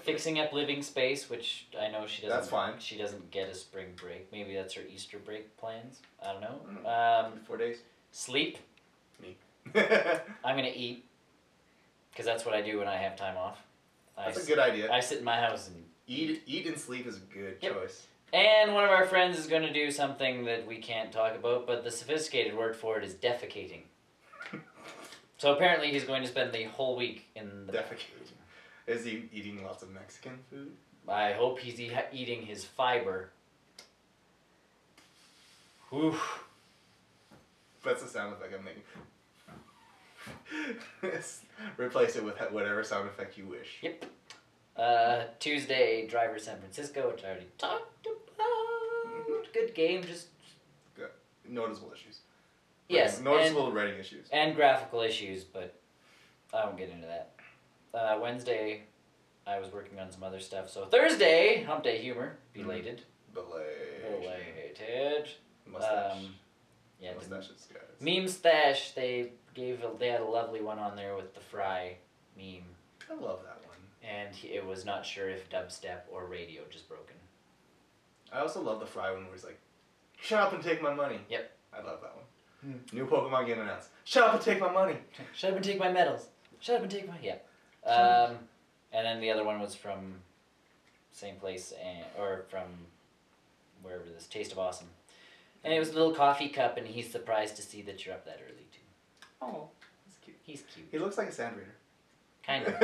Fixing up living space, which I know she doesn't. That's fine. She doesn't get a spring break. Maybe that's her Easter break plans. I don't know. 4 days. Sleep. Me. I'm gonna eat, because that's what I do when I have time off. That's a good idea. I sit in my house and Eat and sleep is a good choice. And one of our friends is going to do something that we can't talk about, but the sophisticated word for it is defecating. So apparently he's going to spend the whole week in the... Defecating. Is he eating lots of Mexican food? I hope he's eating his fiber. Oof. That's the sound effect I'm making. Replace it with whatever sound effect you wish. Yep. Tuesday, Driver San Francisco, which I already talked about. Good game, just... Good. Noticeable issues. Yes. Noticeable writing issues. And graphical issues, but I won't get into that. Wednesday, I was working on some other stuff. So Thursday, Hump Day Humor, belated. Belated. Mustache. Yeah. Mustaches, guys. Meme Stash, they had a lovely one on there with the Fry meme. I love that one. And it was not sure if dubstep or radio just broken. I also love the Fry one where he's like, shut up and take my money. Yep. I love that one. New Pokemon game announced. Shut up and take my money. Shut up and take my medals. Shut up and take my... Yeah. And then the other one was from same place, or from wherever this, Taste of Awesome. And it was a little coffee cup, and he's surprised to see that you're up that early, too. Oh, that's cute. He's cute. He looks like a sand reader. Kind of.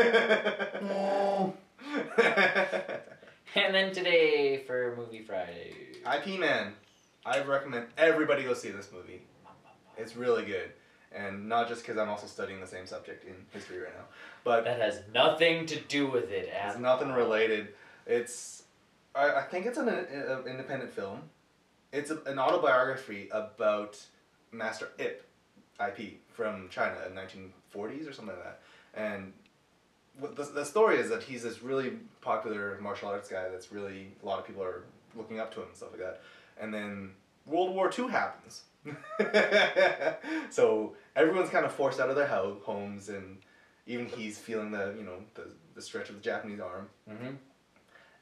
And then today for Movie Friday. IP Man. I recommend everybody go see this movie. It's really good. And not just because I'm also studying the same subject in history right now. But that has nothing to do with it. It's nothing related. I think it's an independent film. It's an autobiography about Master Ip, IP, from China in 1940s or something like that. And the story is that he's this really popular martial arts guy that's really, a lot of people are looking up to him and stuff like that. And then World War II happens. So everyone's kind of forced out of their homes, and even he's feeling the stretch of the Japanese arm. Mm-hmm.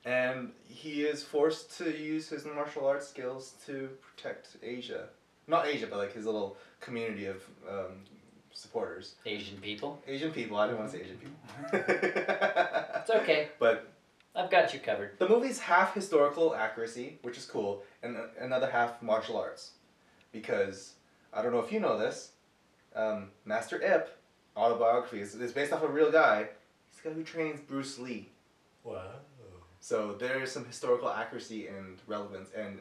And he is forced to use his martial arts skills to protect Asia. Not Asia, but like his little community of supporters. Asian people? Asian people. I didn't want to say Asian people. It's okay. But I've got you covered. The movie's half historical accuracy, which is cool, and another half martial arts. Because, I don't know if you know this, Master Ip, autobiography, is based off a real guy. He's the guy who trains Bruce Lee. Wow. So there is some historical accuracy and relevance and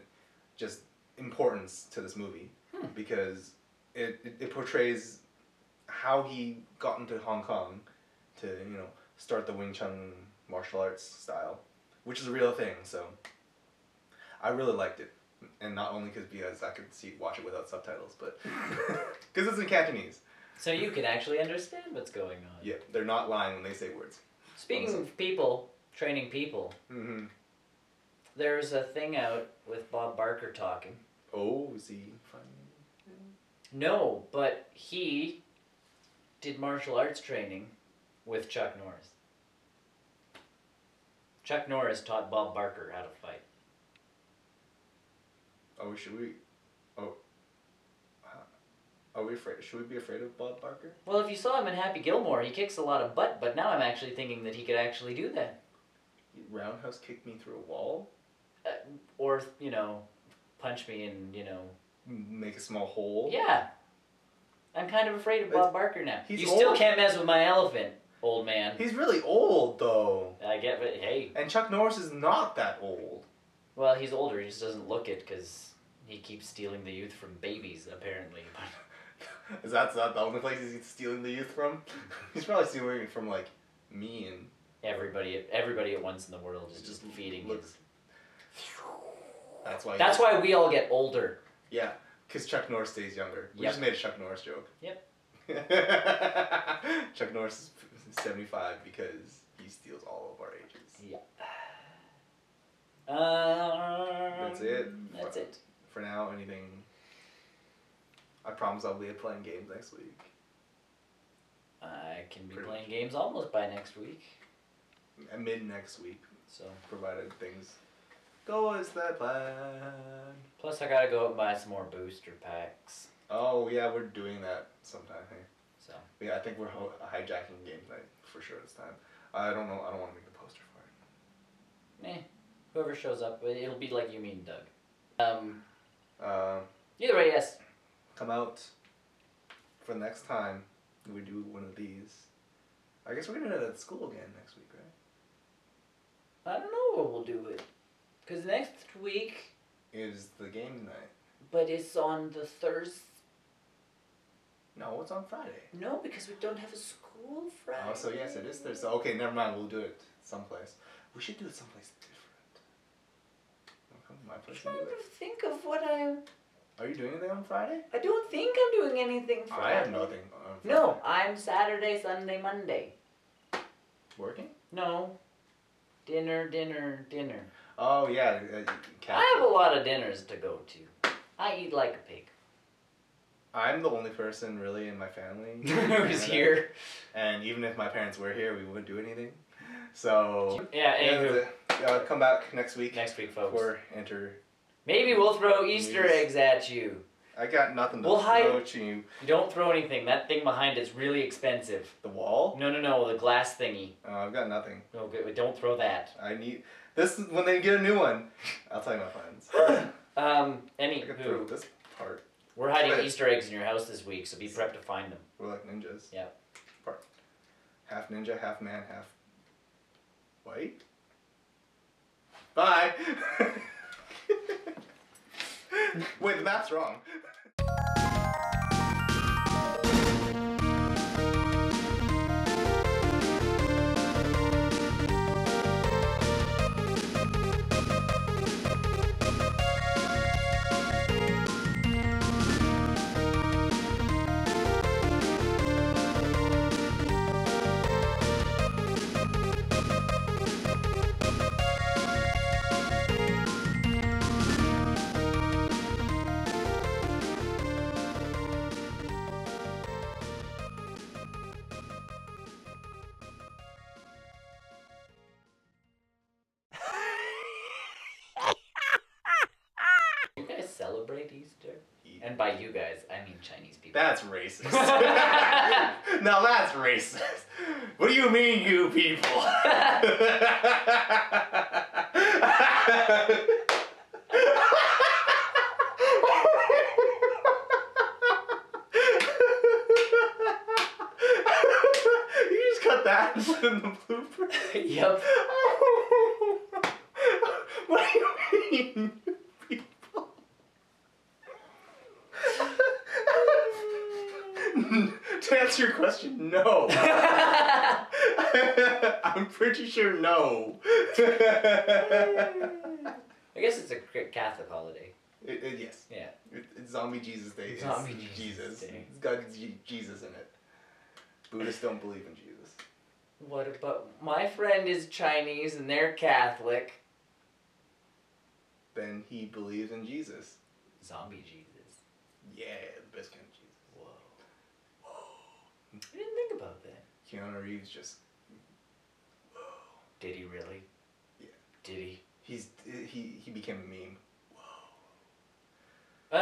just importance to this movie. Because it portrays how he got into Hong Kong to, start the Wing Chun martial arts style, which is a real thing. So I really liked it, and not only because I could watch it without subtitles, but because it's in Cantonese. So you can actually understand what's going on. Yeah, they're not lying when they say words. Speaking of people training people, there's a thing out with Bob Barker talking. Oh, is he funny? No, but he did martial arts training with Chuck Norris. Chuck Norris taught Bob Barker how to fight. Oh, should we? Oh, are we afraid? Should we be afraid of Bob Barker? Well, if you saw him in Happy Gilmore, he kicks a lot of butt, but now I'm actually thinking that he could actually do that. He roundhouse kicked me through a wall? Or, punch me and, Make a small hole? Yeah. I'm kind of afraid of Bob Barker now. He's you still old. can't mess with my elephant, old man. He's really old, though. I get it. Hey. And Chuck Norris is not that old. Well, he's older. He just doesn't look it because he keeps stealing the youth from babies, apparently. Is that the only place he's stealing the youth from? He's probably stealing it from, me and... Everybody at once in the world is just feeding his... That's why we all get older. Yeah, because Chuck Norris stays younger. We just made a Chuck Norris joke. Yep. Chuck Norris is 75 because he steals all of our ages. Yep. That's it. That's it. For now, anything... I promise I'll be playing games next week. I can be playing games almost by next week. Mid next week. So, provided things go as that plan. Plus, I gotta go out and buy some more booster packs. Oh yeah, we're doing that sometime. Hey. So. Yeah, I think we're hijacking game night for sure this time. I don't know. I don't want to make the poster for it. Whoever shows up, it'll be like you, me, and Doug. Either way, yes. Come out for the next time we do one of these. I guess we're gonna do it at school again next week, right? I don't know what we'll do it. Because next week... is the game night. But it's on the Thursday. No, it's on Friday. No, because we don't have a school Friday. Oh, so yes, it is Thursday. Okay, never mind. We'll do it someplace. We should do it someplace different. Wanna come to my place I'm and do trying it? to think of what I'm... Are you doing anything on Friday? I don't think I'm doing anything Friday. I have nothing on Friday. No, I'm Saturday, Sunday, Monday. Working? No. Dinner. Oh, yeah. I have a lot of dinners to go to. I eat like a pig. I'm the only person really in my family who's here. And even if my parents were here, we wouldn't do anything. So, yeah, anywho. Come back next week. Next week, folks. For enter. Maybe we'll throw Easter eggs at you. I got nothing to throw at you. You don't throw anything. That thing behind it's really expensive. The wall? No, the glass thingy. Oh, I've got nothing. Okay, don't throw that. I need... This is when they get a new one. I'll tell you my plans. I could throw this part. We're hiding Easter eggs in your house this week, so be prepped to find them. We're like ninjas. Yep. Part. Half ninja, half man, half... white? Bye! Wait, the map's wrong. And by you guys, I mean Chinese people. That's racist. Now that's racist. What do you mean, you people? You just cut that in the blooper? Yep. What do you mean, people? To answer your question, no. I'm pretty sure no. I guess it's a Catholic holiday. Yes. Yeah. It's Zombie Jesus Day. Zombie It's Jesus Day. It's got Jesus in it. Buddhists don't believe in Jesus. What about my friend is Chinese and they're Catholic? Then he believes in Jesus. Zombie Jesus. Yeah, the best kind of Jesus. Whoa. I didn't think about that. Keanu Reeves just. Whoa. Did he really? Yeah. Did he? He became a meme. Whoa.